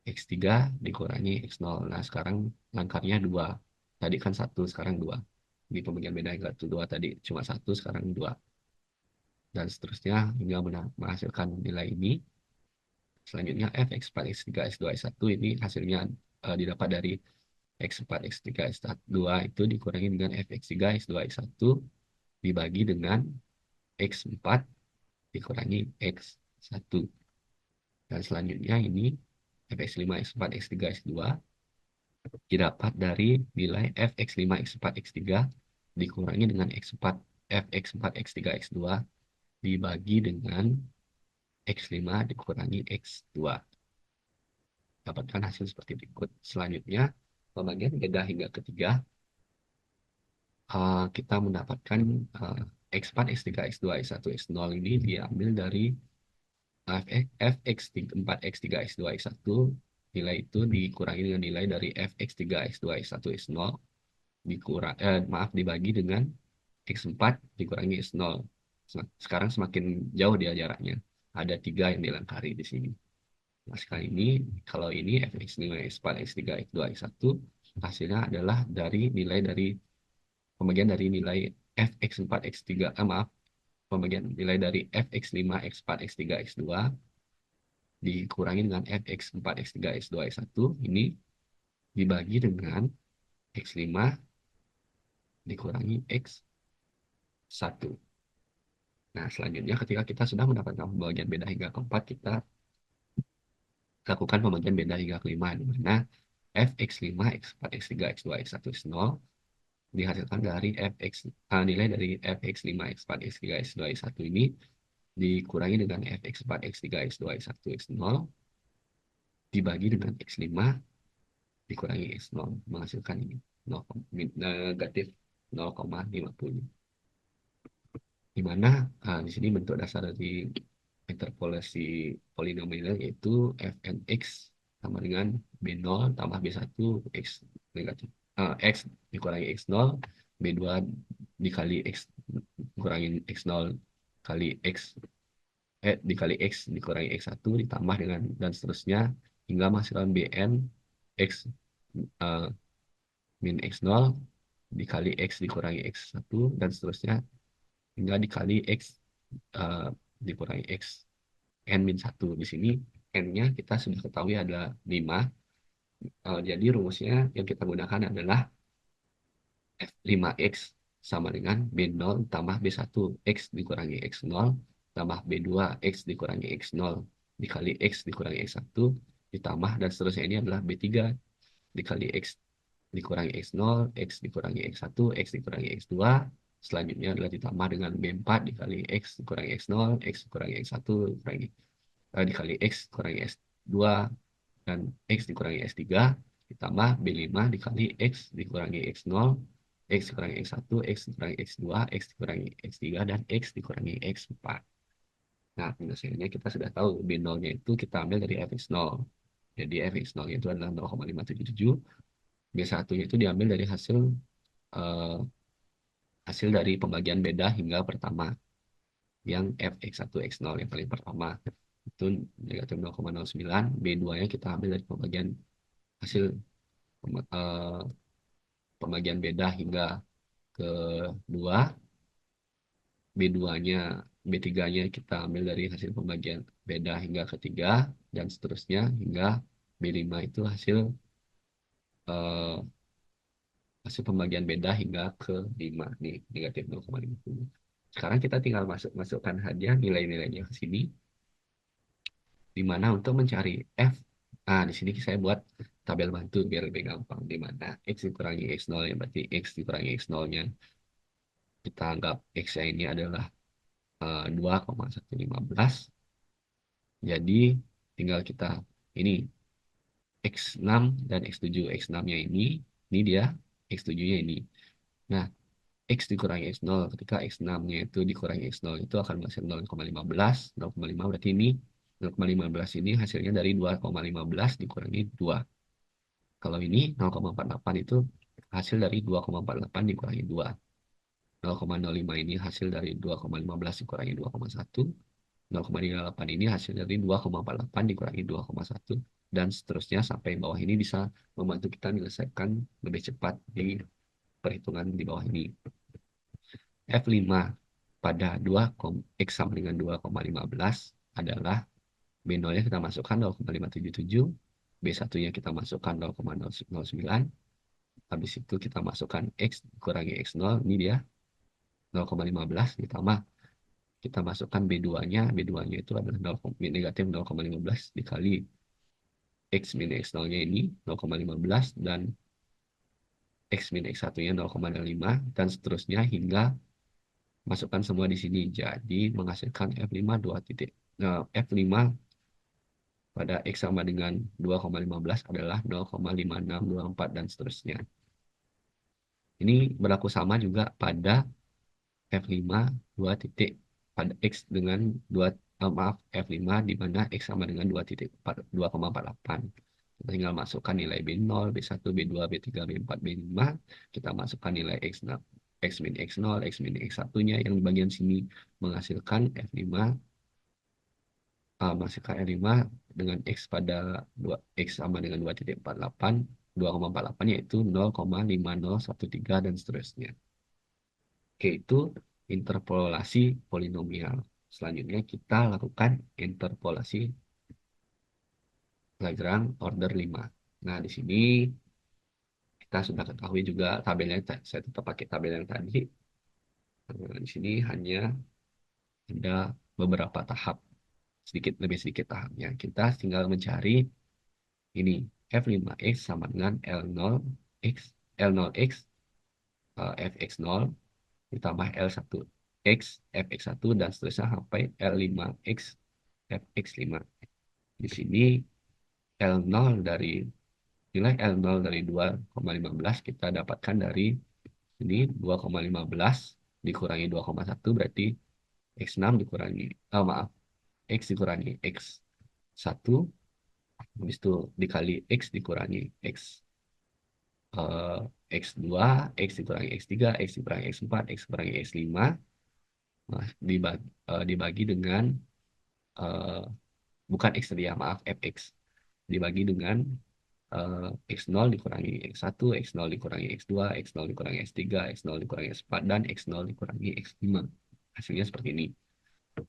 x3 dikurangi x0. Nah, sekarang langkarnya 2. Tadi kan 1, sekarang 2. Di pembagian beda hingga 2 tadi cuma 1, sekarang 2. Dan seterusnya hingga menghasilkan nilai ini. Selanjutnya fx4 x3 x2 x1 ini hasilnya didapat dari x4 x3 x2 itu dikurangi dengan fx3 x2 x1 dibagi dengan x4 dikurangi x1. Dan selanjutnya ini fx5 x4 x3 x2 didapat dari nilai fx5 x4 x3 dikurangi dengan x4 fx4 x3 x2 dibagi dengan x5 dikurangi x2. Dapatkan hasil seperti berikut. Selanjutnya, pembagian beda hingga ketiga, kita mendapatkan x4, x3, x2, x1, x0 ini diambil dari fx4, x3, x2, x1, nilai itu dikurangi dengan nilai dari fx3, x2, x1, x0, dibagi dengan x4 dikurangi x0. Sekarang semakin jauh dia jaraknya. Ada 3 yang dilangkari di sini. Nah, sekali ini, kalau ini fx5, x4, x3, x2, x1, hasilnya adalah dari nilai dari pembagian dari nilai fx4, x3, maaf, pembagian nilai dari fx5, x4, x3, x2, dikurangi dengan fx4, x3, x2, x1, ini dibagi dengan x5 dikurangi x1. Nah, selanjutnya ketika kita sudah mendapatkan pembagian beda hingga keempat, kita lakukan pembagian beda hingga kelima, di mana fx5, x4, x3, x2, x1, x0 dihasilkan dari nilai dari fx5, x4, x3, x2, x1 ini dikurangi dengan fx4, x3, x2, x1, x0 dibagi dengan x5 dikurangi x0 menghasilkan ini 0, negatif 0,50. Di mana di sini bentuk dasar dari interpolasi polinomial yaitu fnx sama dengan b0 tambah b1 x negatif x dikurangi x0, b2 dikali x kurangin x0 kali x dikali x dikurangi x1 ditambah dengan dan seterusnya hingga menghasilkan bn x eh, min x0 dikali x dikurangi x1 dan seterusnya hingga dikali x eh, dikurangi x n min 1. Di sini n-nya kita sudah ketahui ada 5. Jadi rumusnya yang kita gunakan adalah F5X sama dengan B0 tambah B1 X dikurangi X0 tambah B2 X dikurangi X0 dikali X dikurangi X1 ditambah dan seterusnya ini adalah B3 dikali X dikurangi X0 X dikurangi X1 X dikurangi X2 selanjutnya adalah ditambah dengan B4 dikali X dikurangi X0 X dikurangi X1 dikali X dikurangi X2 dan X dikurangi X3 ditambah B5 dikali X dikurangi X0 X dikurangi X1 X dikurangi X2 X dikurangi X3 dan X dikurangi X4. Nah, penyelesaiannya kita sudah tahu B0-nya itu kita ambil dari fx0. Jadi fx0 itu adalah 0,577. B1-nya itu diambil dari eh, hasil dari pembagian beda hingga pertama yang fx1 x0 yang paling pertama itu negatif 0,09. B2-nya kita ambil dari pembagian hasil eh, pembagian beda hingga kedua, B2-nya, B3-nya kita ambil dari hasil pembagian beda hingga ketiga, dan seterusnya hingga B5 itu eh, hasil pembagian beda hingga ke 5 nih, negatif 0,50. Sekarang kita tinggal masukkan saja nilai-nilainya ke sini, di mana untuk mencari F, nah di sini saya buat tabel bantu biar lebih gampang, di mana X dikurangi X0, yang berarti X dikurangi X0-nya kita anggap X-nya ini adalah 2,115. Jadi tinggal kita ini X6 dan X7. X6-nya ini dia, X7-nya ini. Nah, X dikurangi X0, ketika X6-nya itu dikurangi X0 itu akan menghasilkan 0,15. 0,5 berarti ini 0,15 ini hasilnya dari 2,15 dikurangi 2. Kalau ini 0,48 itu hasil dari 2,48 dikurangi 2. 0,05 ini hasil dari 2,15 dikurangi 2,1. 0,38 ini hasil dari 2,48 dikurangi 2,1. Dan seterusnya sampai bawah ini bisa membantu kita menyelesaikan lebih cepat di perhitungan di bawah ini. F5 pada 2, X sama dengan 2,15 adalah B0-nya kita masukkan 0,577, B1-nya kita masukkan 0,009, habis itu kita masukkan X kurangi X0, ini dia 0,15, ditambah kita masukkan B2-nya, B2-nya itu adalah 0, negatif 0,15 dikali X min X0-nya ini 0,15 dan X min X1-nya 0,05 dan seterusnya hingga masukkan semua di sini. Jadi menghasilkan F5 2 titik. Nah, F5 pada X sama dengan 2,15 adalah 0,5624 dan seterusnya. Ini berlaku sama juga pada F5 2 titik pada X dengan 2, maaf, F5 di mana X sama dengan 2 titik 2,48. Kita tinggal masukkan nilai B0, B1, B2, B3, B4, B5. Kita masukkan nilai X0, X min X0, X min X1-nya yang di bagian sini menghasilkan F5, menghasilkan F5 dengan X pada 2, X sama dengan 2,48, 2,48 yaitu 0,5013 dan seterusnya. Oke, itu interpolasi polinomial. Selanjutnya kita lakukan interpolasi Lagrange order 5. Nah, di sini kita sudah ketahui juga tabelnya, saya tetap pakai tabel yang tadi. Nah, di sini hanya ada beberapa tahap, sedikit lebih sedikit tahapnya. Kita tinggal mencari ini F5X sama dengan L0X, L0X, Fx0 ditambah L1X, Fx1 dan seterusnya sampai L5X, Fx5. Di sini L0 dari nilai L0 dari 2,15 kita dapatkan dari ini 2,15 dikurangi 2,1 berarti X6 dikurangi, maaf, X dikurangi X1, habis itu dikali X dikurangi eh, X2, X dikurangi X3, X dikurangi X4, X dikurangi X5, nah, dibagi dengan, eh, bukan X tadi ya, maaf, Fx, dibagi dengan X0 dikurangi X1, X0 dikurangi X2, X0 dikurangi X3, X0 dikurangi X4, dan X0 dikurangi X5. Hasilnya seperti ini.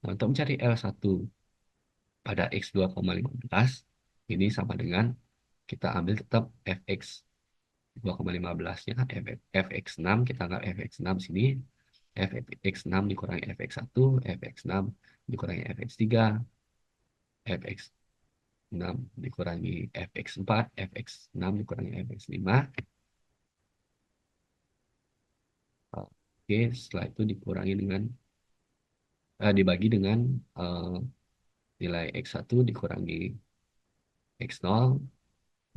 Nah, untuk mencari L1 pada X2,15, ini sama dengan kita ambil tetap Fx 2,15-nya, Fx6, kita anggap Fx6 sini, Fx6 dikurangi Fx1, Fx6 dikurangi Fx3, Fx6 dikurangi Fx4, Fx6 dikurangi Fx5. Oke, setelah itu dikurangi dengan, dibagi dengan eh, nilai X1 dikurangi X0,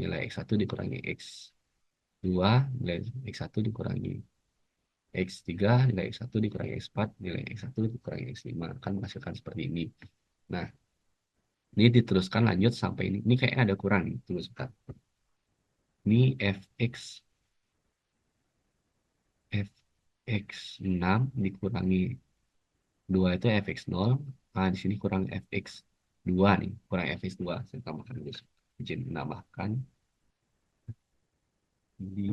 nilai X1 dikurangi X2, nilai X1 dikurangi X3, nilai X1 dikurangi X4, nilai X1 dikurangi X5. Kan menghasilkan seperti ini. Nah, ini diteruskan lanjut sampai ini. Ini kayaknya ada kurang nih. Tunggu sebentar. Ini Fx6 dikurangi 2 itu Fx0. Nah, di sini kurang Fx2 nih. Kurang Fx2. Saya tambahkan dulu. Izin menambahkan di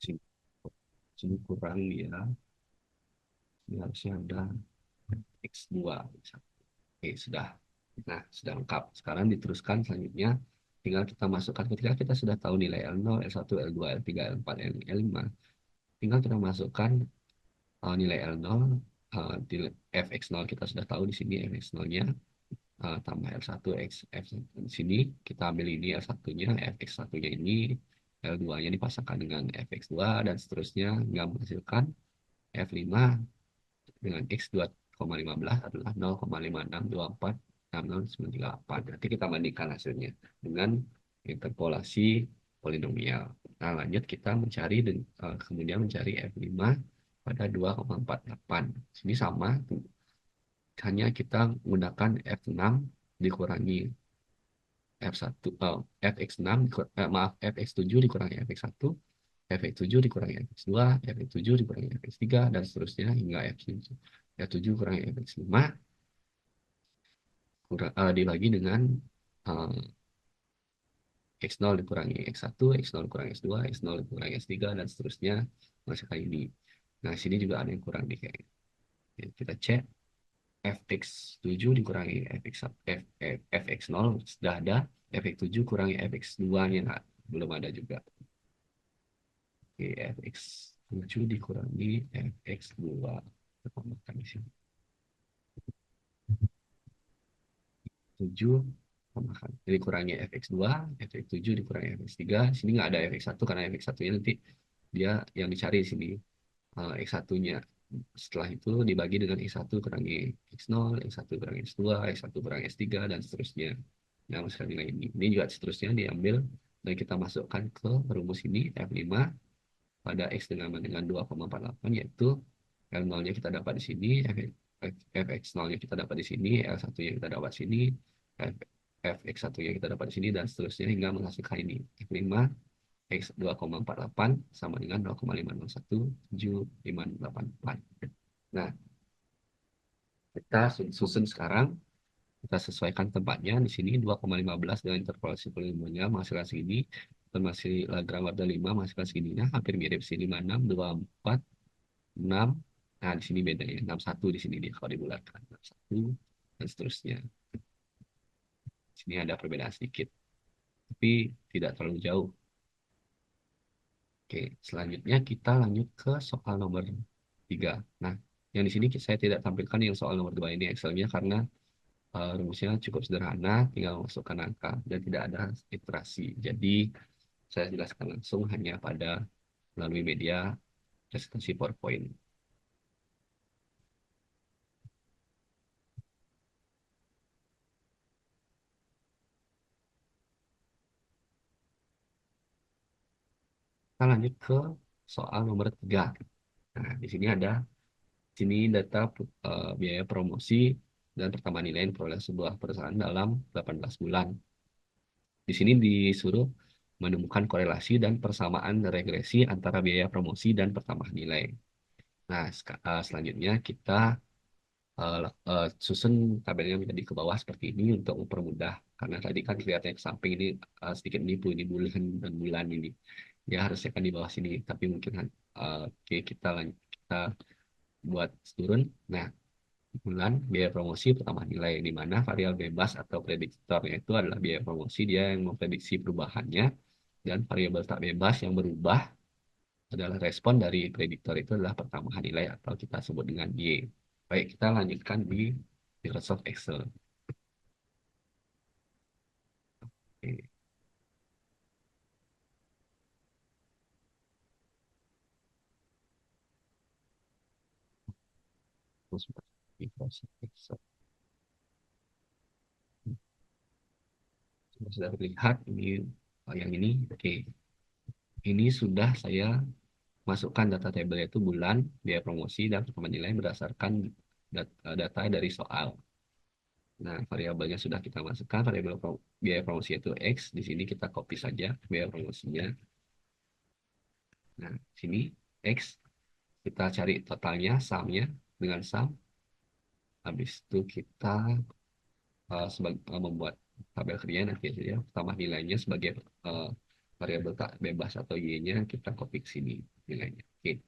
sini. Sini kurang ya. Ini harusnya ada X2. Oke, sudah. Nah, sudah lengkap. Sekarang diteruskan selanjutnya. Tinggal kita masukkan ketika kita sudah tahu nilai L0, L1, L2, L3, L4, L5. Tinggal kita masukkan nilai L0, Fx0 kita sudah tahu di sini Fx0-nya, tambah L1 F di sini kita ambil ini L1-nya, Fx1-nya ini, L2-nya dipasangkan dengan Fx2 dan seterusnya hingga menghasilkan F5 dengan X2,15 adalah 0,56246098. Nanti kita bandingkan hasilnya dengan interpolasi polinomial. Nah, lanjut kita mencari dan kemudian mencari F5 pada 2,48. Sini sama hanya kita menggunakan F6 dikurangi F1, Fx6, maaf, Fx7 dikurangi Fx1, Fx7 dikurangi Fx2, Fx7 dikurangi Fx3, dan seterusnya hingga F7. F7 kurangi Fx5 dibagi dengan eh, X0 dikurangi X1, X0 dikurangi X2, X0 dikurangi X3, dan seterusnya masuk ke ini. Nah, sini juga ada yang kurang nih kayaknya. Ya, kita cek Fx7 dikurangi Fx0 sudah ada, Fx7 kurangi Fx2-nya nah, belum ada juga. Oke, Fx7 dikurangi Fx2. Kita tambahkan di sini. 7 tambahkan. Jadi kurangi Fx2, Fx7 dikurangi Fx3. Sini nggak ada Fx1 karena Fx1-nya nanti dia yang dicari di sini. X1-nya. Setelah itu dibagi dengan X1 kurangi X0, X1 kurangi X2, X1 kurangi X3, dan seterusnya. Nah, masukkan nilai ini. Ini juga seterusnya diambil dan kita masukkan ke rumus ini F5 pada X dengan 2,48, yaitu L0-nya kita dapat di sini, Fx0-nya kita dapat di sini, L1-nya kita dapat di sini, Fx1-nya kita dapat di sini, dan seterusnya hingga menghasilkan ini. F5 X 2,48 sama dengan 0,5017584. Nah, kita susun sekarang, kita sesuaikan tempatnya di sini 2,15 dengan interpolasi polinomnya menghasilkan segini, masih Lagrange ada 5 menghasilkan segininya hampir mirip sih 56, 24, 6. Nah, di sini bedanya 61 di sini dia kalau dibulatkan 61 dan seterusnya. Di sini ada perbedaan sedikit, tapi tidak terlalu jauh. Oke, selanjutnya kita lanjut ke soal nomor 3. Nah, yang di sini saya tidak tampilkan yang soal nomor 2 ini Excelnya karena rumusnya cukup sederhana, tinggal masukkan angka dan tidak ada iterasi. Jadi, saya jelaskan langsung hanya pada melalui media presentasi PowerPoint. Kita lanjut ke soal nomor 3. Nah, di sini ada data biaya promosi dan pertambahan nilai yang diperoleh sebuah perusahaan dalam 18 bulan. Di sini disuruh menemukan korelasi dan persamaan regresi antara biaya promosi dan pertambahan nilai. Nah, selanjutnya kita susun tabelnya menjadi ke bawah seperti ini untuk mempermudah. Karena tadi kan kelihatannya ke samping ini sedikit menipu, ini bulan dan bulan ini. Ya harusnya kan di bawah sini, tapi mungkin oke, kita buat turun. Nah, bulan biaya promosi pertambahan nilai di mana variabel bebas atau prediktornya itu adalah biaya promosi dia yang memprediksi perubahannya, dan variabel tak bebas yang berubah adalah respon dari prediktor itu adalah pertambahan nilai atau kita sebut dengan Y. Baik, kita lanjutkan di Microsoft Excel. Oke, terus Microsoft Excel. Sudah terlihat ini yang ini. Oke, ini sudah saya masukkan data tabel yaitu bulan, biaya promosi, dan perkembangan nilai berdasarkan data dari soal. Nah, variabelnya sudah kita masukkan, biaya promosi itu X, di sini kita copy saja biaya promosinya. Nah, sini X, kita cari totalnya, sumnya dengan sum. Habis itu kita membuat tabel kerja nanti saja, tambah nilainya sebagai uh, variabel tak bebas atau Y-nya, kita copy ke sini nilainya. Oke.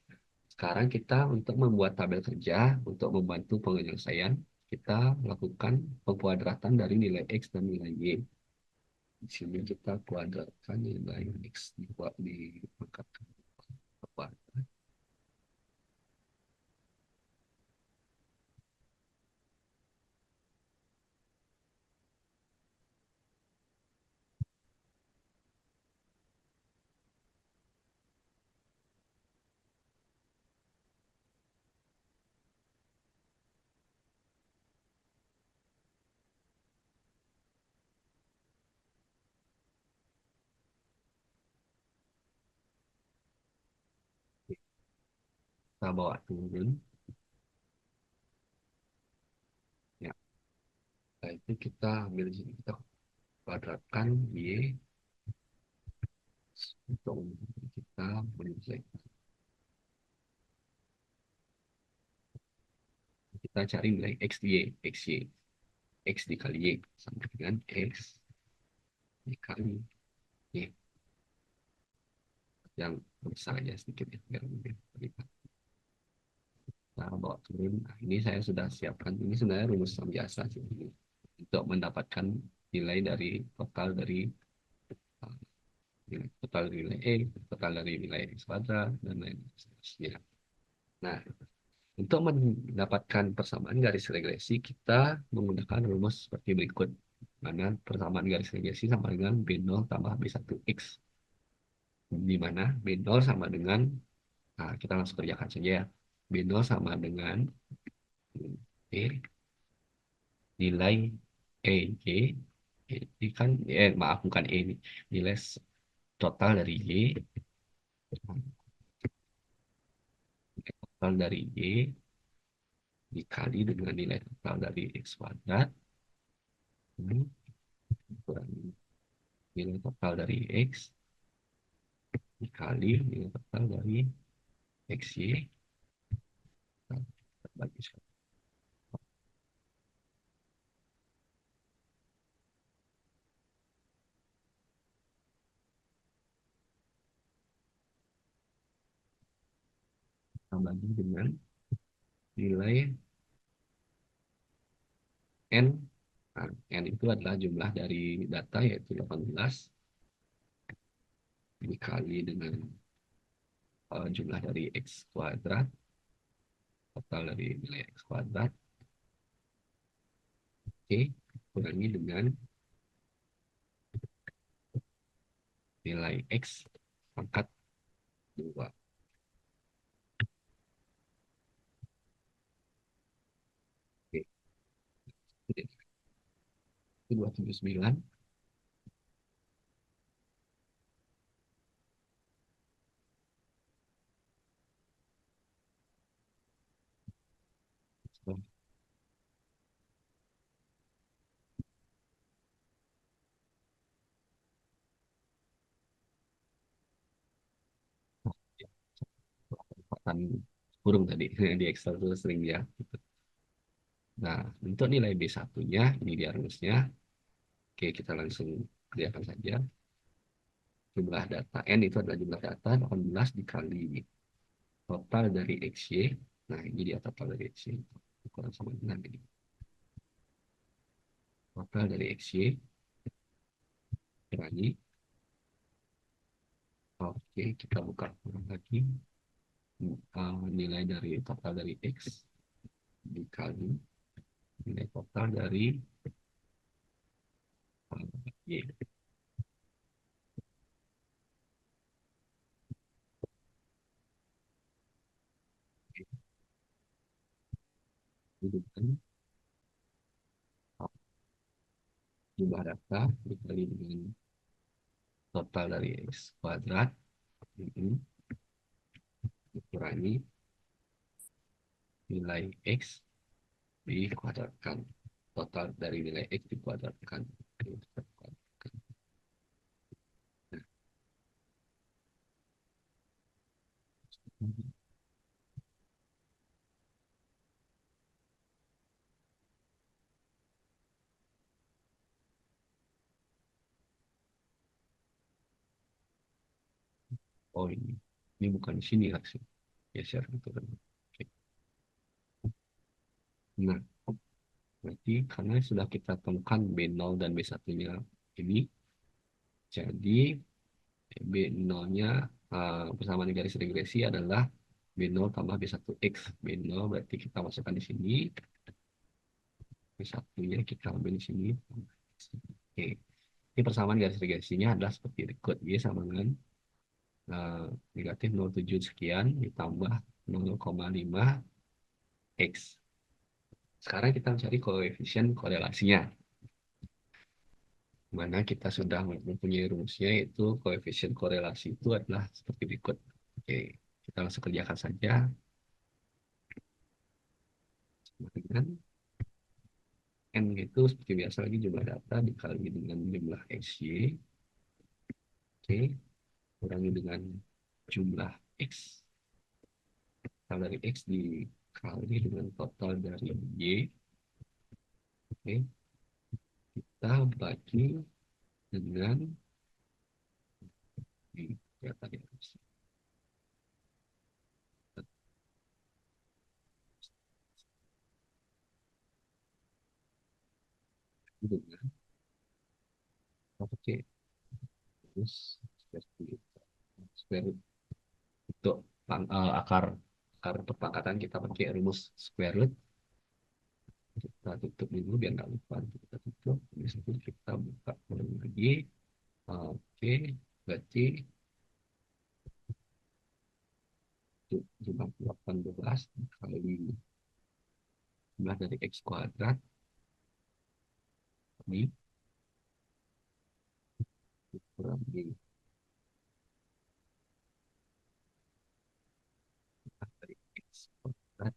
Sekarang kita untuk membuat tabel kerja, untuk membantu penyelesaian, kita lakukan pengkuadratan dari nilai X dan nilai Y. Di sini kita kuadratkan nilai X dipangkatkan ke kuadrat. Kita bawa turun. itu kita ambil di sini, kita kuadratkan Y untuk kita menyelesaikan. Kita cari nilai X di Y, X, Y. X dikali Y sama dengan X dikali Y yang besar aja sedikit ya, biar lebih terlihat. Nah, bawa turun. Nah, ini saya sudah siapkan. Ini sebenarnya rumus yang biasa sih ini. Untuk mendapatkan nilai dari total dari total dari nilai E, total dari nilai X kuadrat, dan lain seterusnya. Nah, untuk mendapatkan persamaan garis regresi, kita menggunakan rumus seperti berikut. Mana persamaan garis regresi sama dengan B0 tambah B1X. Di mana B0 sama dengan, nah kita langsung kerjakan saja ya. B0 sama dengan E nilai EY, ini kan, maaf bukan E ini, nilai total dari Y, total dari Y dikali dengan nilai total dari X kuadrat, ini kurangi nilai total dari X dikali nilai total dari XY, bagi bagi dengan nilai N. Nah, N itu adalah jumlah dari data yaitu 18 dikali dengan jumlah dari X kuadrat, total dari nilai X kuadrat, Oke, kurangi dengan nilai X pangkat 2. Oke, itu 279. Kekuatan kurung tadi di Excel itu sering ya. Nah, untuk nilai B1-nya, ini dia rumusnya. Oke, kita langsung kerjakan saja. Jumlah data N itu adalah jumlah data 18 dikali total dari XY. Nah, ini dia total dari XY. Kurang sama dengan ini. Total dari XY kurangi. Oke, kita buka ulang lagi. Nilai dari total dari X dikali nilai total dari Y. Itu kan jumlah data dikali dengan total dari X kuadrat ini dikurangi nilai X dikuadratkan. Total dari nilai X dikuadratkan. Oh ini bukan di sini hasil. Ya share itu kan. Oke. Nah, berarti karena sudah kita temukan B0 dan B1-nya ini, jadi B0-nya persamaan garis regresi adalah B0 tambah B1X. B0 berarti kita masukkan di sini, B1-nya kita ambil di sini. Oke. Ini persamaan garis regresinya adalah seperti berikut. Y sama dengan eh, negatif 0,7 sekian ditambah 0,5 X. Sekarang kita mencari koefisien korelasinya. Mana kita sudah mempunyai rumusnya, yaitu koefisien korelasi itu adalah seperti berikut. Oke, kita langsung kerjakan saja. Dengan N itu seperti biasa lagi jumlah data dikali dengan jumlah XY. Oke, kurangi dengan jumlah X. Total dari X dikali dengan total dari Y. Oke, kita bagi dengan ya tadi dengan oke terus seperti itu. Square root untuk akar akar perpangkatan kita pakai rumus square root. Kita tutup dulu biar nggak lupa, kita tutup di situ kita buka ulang lagi. Oke, berarti jumlah 18 kali jumlah dari X kuadrat ini kurangi jumlah dari X kuadrat,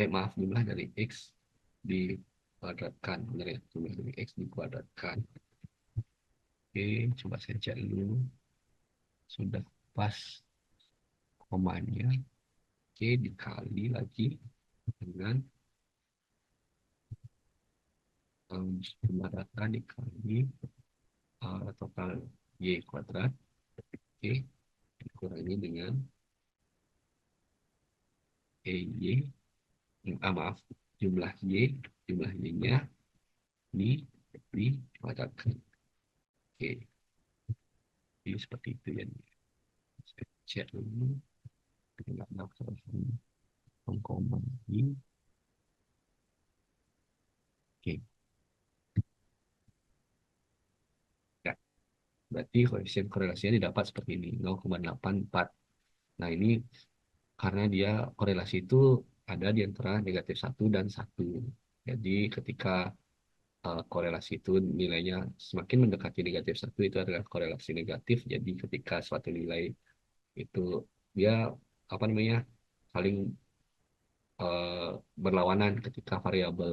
maaf, jumlah dari X dikuadratkan, benar ya, jumlah dari X dikuadratkan. Oke, coba saya cek dulu sudah pas komanya. Oke, dikali lagi dengan jumlah data dikali total Y kuadrat. Oke, dikurangi dengan EY, maaf, jumlah Y-nya di dikuadratkan. Oke, jadi seperti itu ya. Saya cek dulu, nggak ada kesalahan koma ini. Oke, ya. Berarti koefisien korelasinya didapat seperti ini, 0,84. Nah, ini karena dia korelasi itu ada di antara negatif satu dan satu. Jadi ketika korelasi itu nilainya semakin mendekati negatif satu itu adalah korelasi negatif. Jadi ketika suatu nilai itu dia apa namanya saling eh, berlawanan, ketika variabel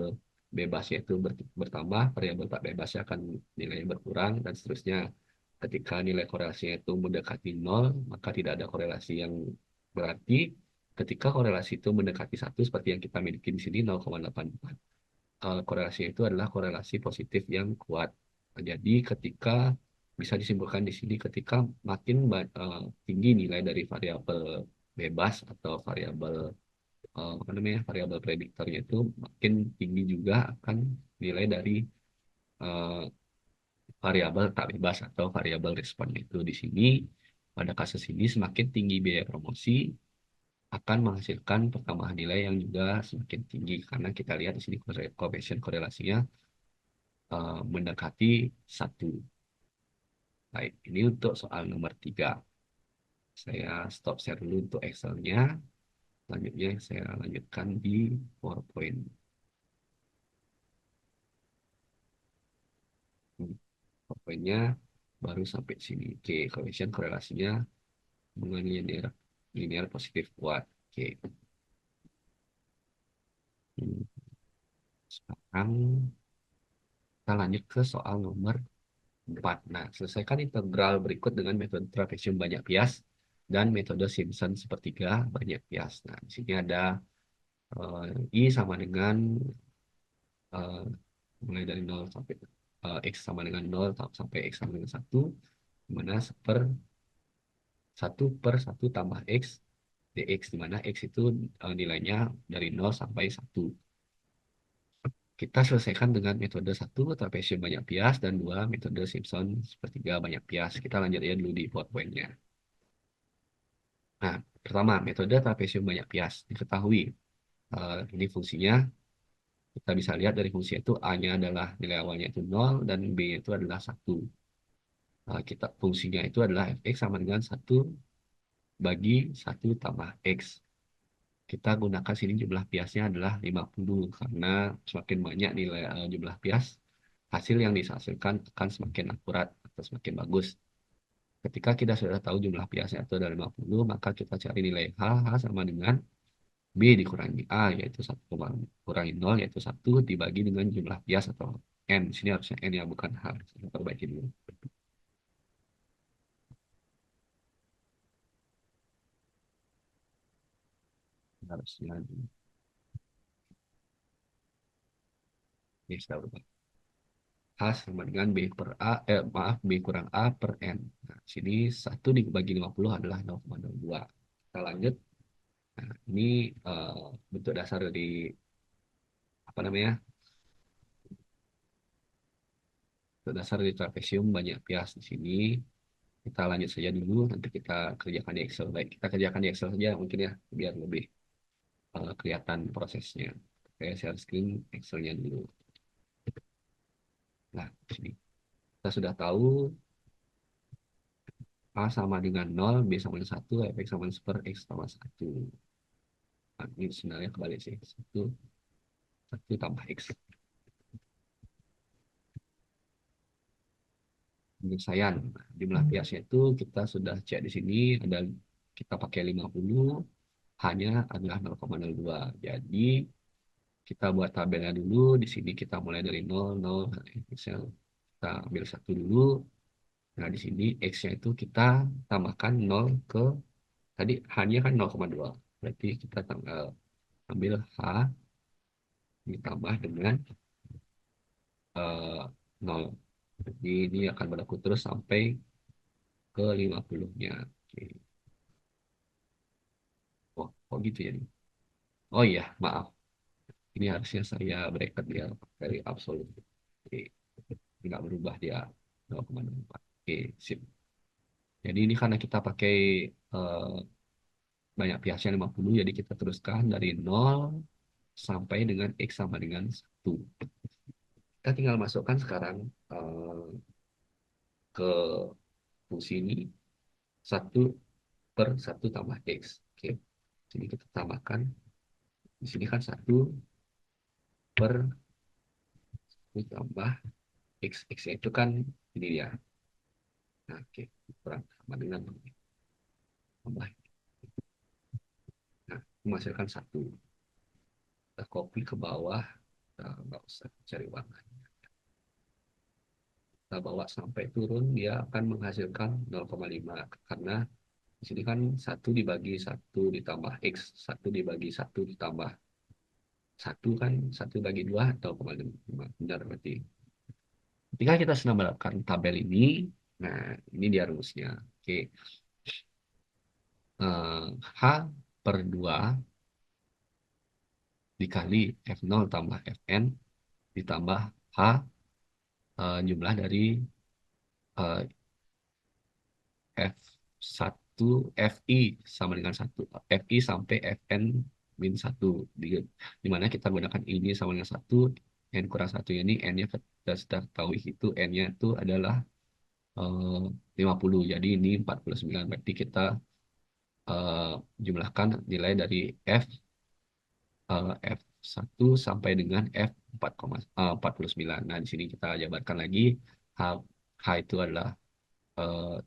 bebasnya itu bertambah, variabel tak bebasnya akan nilainya berkurang dan seterusnya. Ketika nilai korelasinya itu mendekati nol, maka tidak ada korelasi yang berarti. Ketika korelasi itu mendekati satu seperti yang kita miliki di sini 0,84, korelasi itu adalah korelasi positif yang kuat. Jadi ketika bisa disimpulkan di sini ketika makin tinggi nilai dari variabel bebas atau variabel apa namanya variabel prediktornya itu makin tinggi juga akan nilai dari eh, variabel tak bebas atau variabel respon itu di sini. Pada kasus ini semakin tinggi biaya promosi akan menghasilkan pertambahan nilai yang juga semakin tinggi karena kita lihat di sini koefisien korelasinya mendekati satu. Baik, ini untuk soal nomor 3. Saya stop share dulu untuk Excel-nya. Selanjutnya saya lanjutkan di PowerPoint. PowerPoint-nya baru sampai sini. Oke, koefisien korelasinya dengan linear positif kuat. Oke. Hmm, Sekarang kita lanjut ke soal nomor 4. Nah, selesaikan integral berikut dengan metode trapesium banyak bias dan metode Simpson sepertiga banyak bias. Nah, di sini ada I sama dengan eh, mulai dari nol sampai X sama dengan nol sampai X sama dengan satu, di mana per 1 per 1 tambah X dx, di mana X itu nilainya dari nol sampai satu. Kita selesaikan dengan metode satu trapesium banyak bias dan dua metode Simpson sepertiga banyak bias. Kita lanjut ya dulu di PowerPoint-nya. Nah, pertama metode trapesium banyak bias diketahui. Ini fungsinya kita bisa lihat dari fungsi itu A-nya adalah nilai awalnya itu nol dan B-nya itu adalah satu. Kita fungsinya itu adalah fx sama dengan satu bagi satu tambah x. Kita gunakan sini jumlah biasnya adalah 50 karena semakin banyak nilai jumlah bias, hasil yang dihasilkan akan semakin akurat atau semakin bagus. Ketika kita sudah tahu jumlah biasnya itu adalah 50, maka kita cari nilai H sama dengan B dikurangi A, yaitu 1, kurangi 0, yaitu 1, dibagi dengan jumlah bias atau N. Sini harusnya N ya, bukan H. Saya perbaiki dulu. Harusnya ini sudah berubah. A sama dengan B per A, maaf, B kurang A per N. Nah, sini 1 dibagi 50 adalah 0,02. Kita lanjut. Nah, ini bentuk dasar dari, apa namanya, bentuk dasar dari trapesium banyak bias di sini. Kita lanjut saja dulu, nanti kita kerjakan di Excel. Baik, kita kerjakan di Excel saja mungkin ya, biar lebih kelihatan prosesnya. Oke, share screen Excelnya dulu. Nah, di sini kita sudah tahu A sama dengan 0, B sama dengan 1, Fx sama dengan per X sama 1. Nah, ini sebenarnya kebalik sih. 1 tambah X. Penyelesaian. Nah, jumlah biasnya itu kita sudah cek di sini. Ada, kita pakai 50, hanya adalah 0,02. Jadi, kita buat tabelnya dulu. Di sini kita mulai dari 0, 0. Nah, misal kita ambil 1 dulu. Nah, di sini X-nya itu kita tambahkan 0 ke, tadi hanya kan 0,2. Berarti kita ambil H ditambah dengan 0. Jadi ini akan berlaku terus sampai ke 50-nya. Oke. Oh, kok gitu ya? Oh iya, maaf. Ini harusnya saya bracket dia dari absolut. Oke. Nggak berubah dia 0,04. Oke, sip. Jadi ini karena kita pakai eh, banyak pihaknya 50, jadi kita teruskan dari 0 sampai dengan X sama dengan 1. Kita tinggal masukkan sekarang ke fungsi ini 1/1 tambah X. Oke. Jadi kita tambahkan, di sini kan 1/1 tambah X. X itu kan ini dia. Nah, oke. Kurang sama dengan tambah. Nah, menghasilkan 1. Kita copy ke bawah. Kita nggak usah cari warna. Kita bawa sampai turun, dia akan menghasilkan 0,5. Karena di sini kan 1 dibagi 1 ditambah X. 1 dibagi 1 ditambah 1 kan, 1 bagi 2 atau 0,5. Benar berarti. Ketika kita sudah mendapatkan tabel ini, nah ini dia rumusnya. Oke, H per 2 dikali F0 tambah Fn ditambah H, jumlah dari eh, F1, Fi sama dengan 1. Fi sampai Fn min 1. Di mana kita gunakan ini sama dengan 1, N kurang 1 ini, N-nya kita sudah tahu itu, N-nya itu adalah eh, 50. Jadi ini 49. Berarti kita eh, jumlahkan nilai dari F F1 sampai dengan F49. Nah, di sini kita jabarkan lagi. H, H itu adalah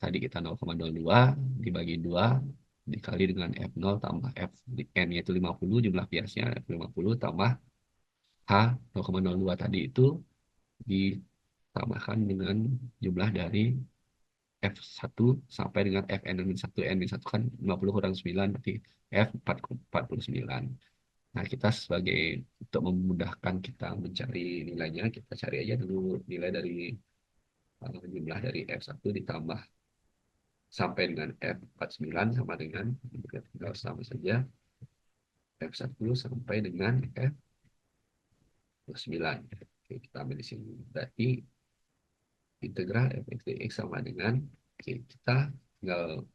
tadi kita 0,02 dibagi 2 dikali dengan F0 tambah F N yaitu 50, jumlah biasnya F50 tambah H 0,02 tadi itu ditambahkan dengan jumlah dari F1 sampai dengan Fn min 1. N min 1 kan 50 kurang 9 berarti F49. Nah, kita sebagai, untuk memudahkan kita mencari nilainya, kita cari aja dulu nilai dari jumlah dari F1 ditambah sampai dengan F49 sama dengan, kita tinggal sama saja, F1 sampai dengan F9. Oke, kita ambil di sini. Berarti integral fx dx sama dengan, oke, kita tinggal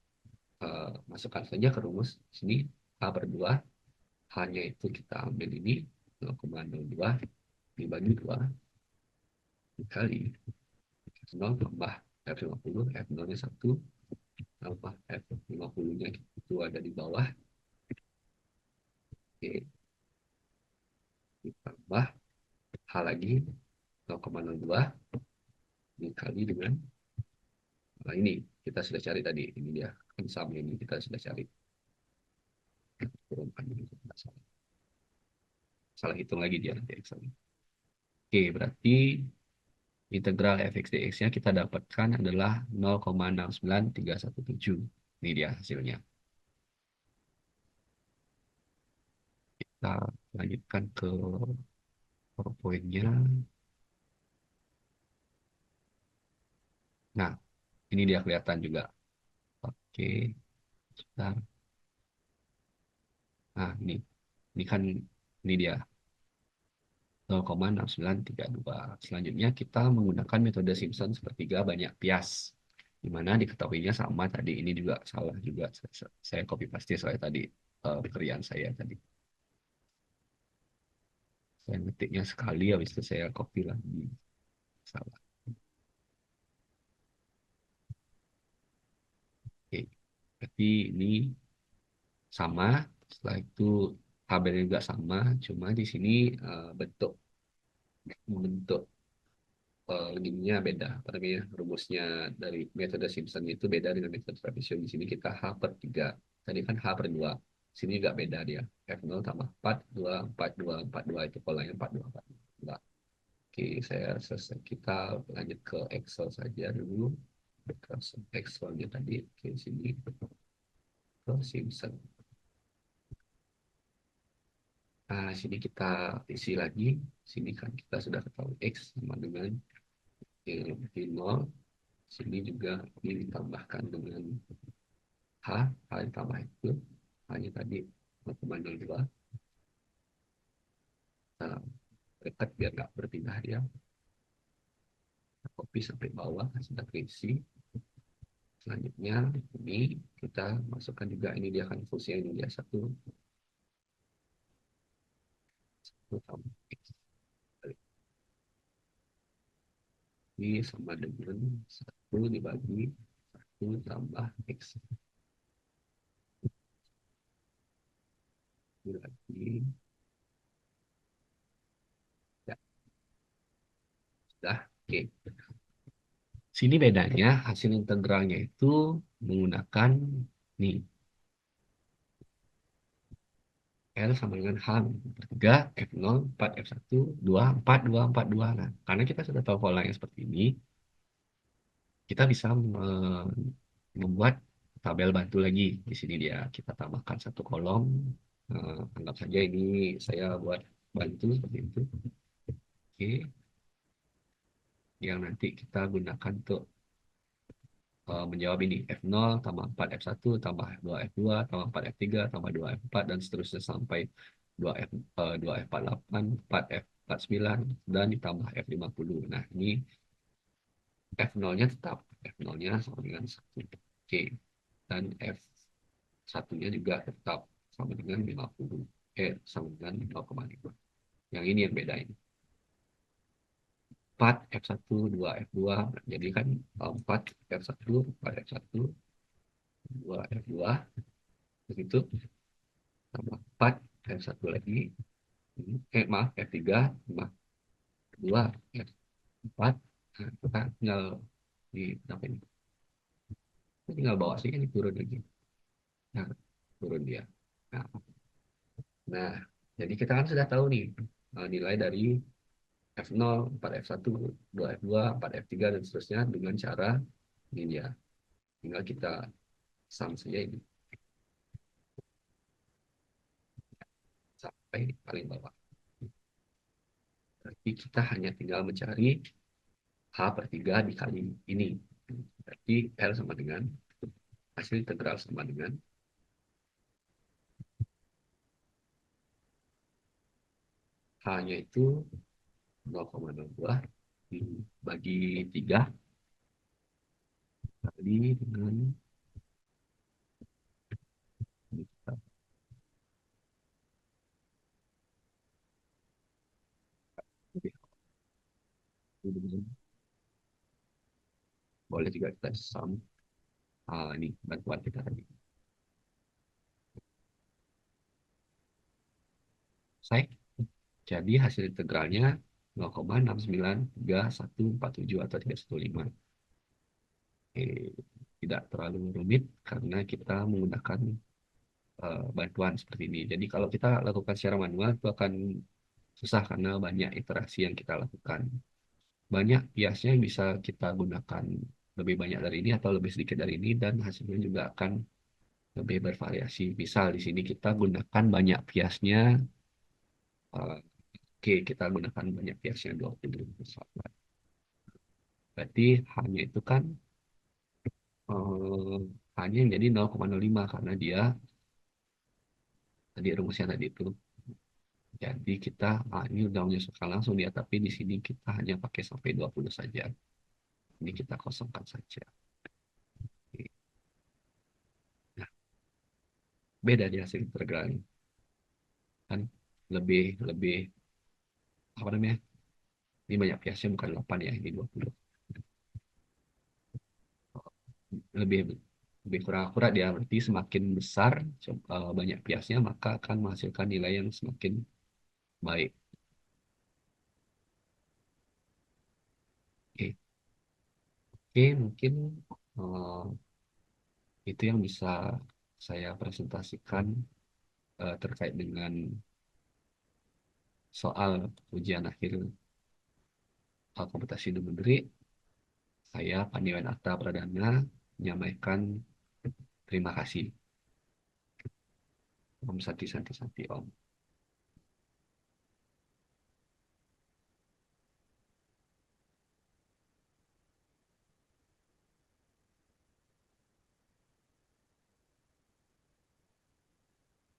masukkan saja ke rumus sini. A per 2, hanya itu kita ambil ini 0,02 dibagi 2 dikali F0 tambah F50, F0-nya 1 tambah F50-nya itu ada di bawah. Oke, ditambah H lagi 0,02 dikali dengan, nah ini kita sudah cari tadi, ini dia kan sama, ini kita sudah cari, turunkan dulu. salah, salah hitung lagi dia nanti Excel. Oke, berarti integral fx dx-nya kita dapatkan adalah 0,69317. Ini dia hasilnya. Kita lanjutkan ke PowerPoint-nya. Nah, ini dia kelihatan juga. Oke, sebentar. Nah, ini kan ini dia 0,6932. Selanjutnya kita menggunakan metode Simpson sepertiga banyak bias. Di mana diketahuinya sama tadi, ini juga salah juga. Saya copy paste soal tadi pekerjaan saya tadi. Saya ngetiknya sekali, habis itu saya copy lagi. Salah. Oke, berarti ini sama. Setelah itu tabelnya juga sama, cuma di sini bentuk bentuk ininya beda, apa namanya, rumusnya dari metode Simpson itu beda dengan metode Trapezium. Di sini kita H per 3. Tadi kan H per 2. Sini juga beda dia. F0 tambah 4, 2, 4, 2, 4, 2. Itu polanya 4, 2, 4, 2. Oke, saya selesai. Kita lanjut ke Excel saja dulu. Ke Excelnya tadi. Oke, sini ke Simpson. Nah, sini kita isi lagi. Sini kan kita sudah ketahui X sama dengan lebih 0. Sini juga ini ditambahkan dengan H, H ditambah itu, hanya tadi 0,02. Kita dekat biar nggak berpindah dia. Kita copy sampai bawah, sudah terisi. Selanjutnya ini kita masukkan juga, ini dia kan fungsinya, ini dia satu tambah X. Ini sama dengan 1 dibagi 1 tambah X. Ini lagi. Ya, sudah. Oke. Sini bedanya hasil integralnya itu menggunakan nih L sama dengan H per 3, F0, 4, F1, 2, 4, 2, 4, 2. Nah, karena kita sudah tahu polanya seperti ini, kita bisa membuat tabel bantu lagi. Di sini dia kita tambahkan satu kolom. Anggap saja ini saya buat bantu seperti itu. Oke, yang nanti kita gunakan untuk menjawab ini F0 tambah 4 F1 tambah 2 F2 tambah 4 F3 tambah 2 F4 dan seterusnya sampai 2 F48 4 F49 dan ditambah F50. Nah, ini F0-nya tetap F0-nya sama dengan 1. Oke. Dan F1-nya juga tetap sama dengan 50. Sama dengan 0,5. Yang ini yang beda ini. 4 F1 2 F2. Jadi kan 4 F1 4 F1 2 F2 begitu tambah 4 F1 lagi, maaf F3 tambah 2 F4. Nah, kita tinggal di apa ini, kita tinggal bawa sih ini turun lagi. Nah, turun dia. Nah, nah, jadi kita kan sudah tahu nih nilai dari F0 4 F1 2 F2 4 F3 dan seterusnya dengan cara ini dia, tinggal kita sum saja ini sampai paling bawah. Berarti kita hanya tinggal mencari H per 3 dikali ini. Berarti L sama dengan, hasil integral sama dengan H-nya itu 0,02 dibagi 3 kali dengan boleh juga kita sum. Ini bantuan kita tadi. Saya jadi hasil integralnya 0,69317 atau 315. Tidak terlalu rumit karena kita menggunakan bantuan seperti ini. Jadi kalau kita lakukan secara manual itu akan susah karena banyak interaksi yang kita lakukan. Banyak biasanya yang bisa kita gunakan lebih banyak dari ini atau lebih sedikit dari ini dan hasilnya juga akan lebih bervariasi. Misal di sini kita gunakan banyak biasnya, oke kita gunakan banyak biasnya 20 pesawat. Berarti hanya itu kan eh, hanya jadi 0,05 karena dia tadi rumusnya tadi itu. Jadi kita ini udah menyusulkan langsung dia, tapi di sini kita hanya pakai sampai 20 saja. Ini kita kosongkan saja. Oke. Nah, beda di hasil integral ini. Kan lebih lebih apa namanya? Ini banyak biasanya bukan 8 ya, ini 20. Lebih lebih kurang akurat ya. Berarti semakin besar banyak biasnya maka akan menghasilkan nilai yang semakin baik. Oke, oke mungkin eh, itu yang bisa saya presentasikan terkait dengan soal ujian akhir komputasi numerik. Saya Pandiwan Atta Pradana menyampaikan terima kasih. Om Santi Santi Santi Om.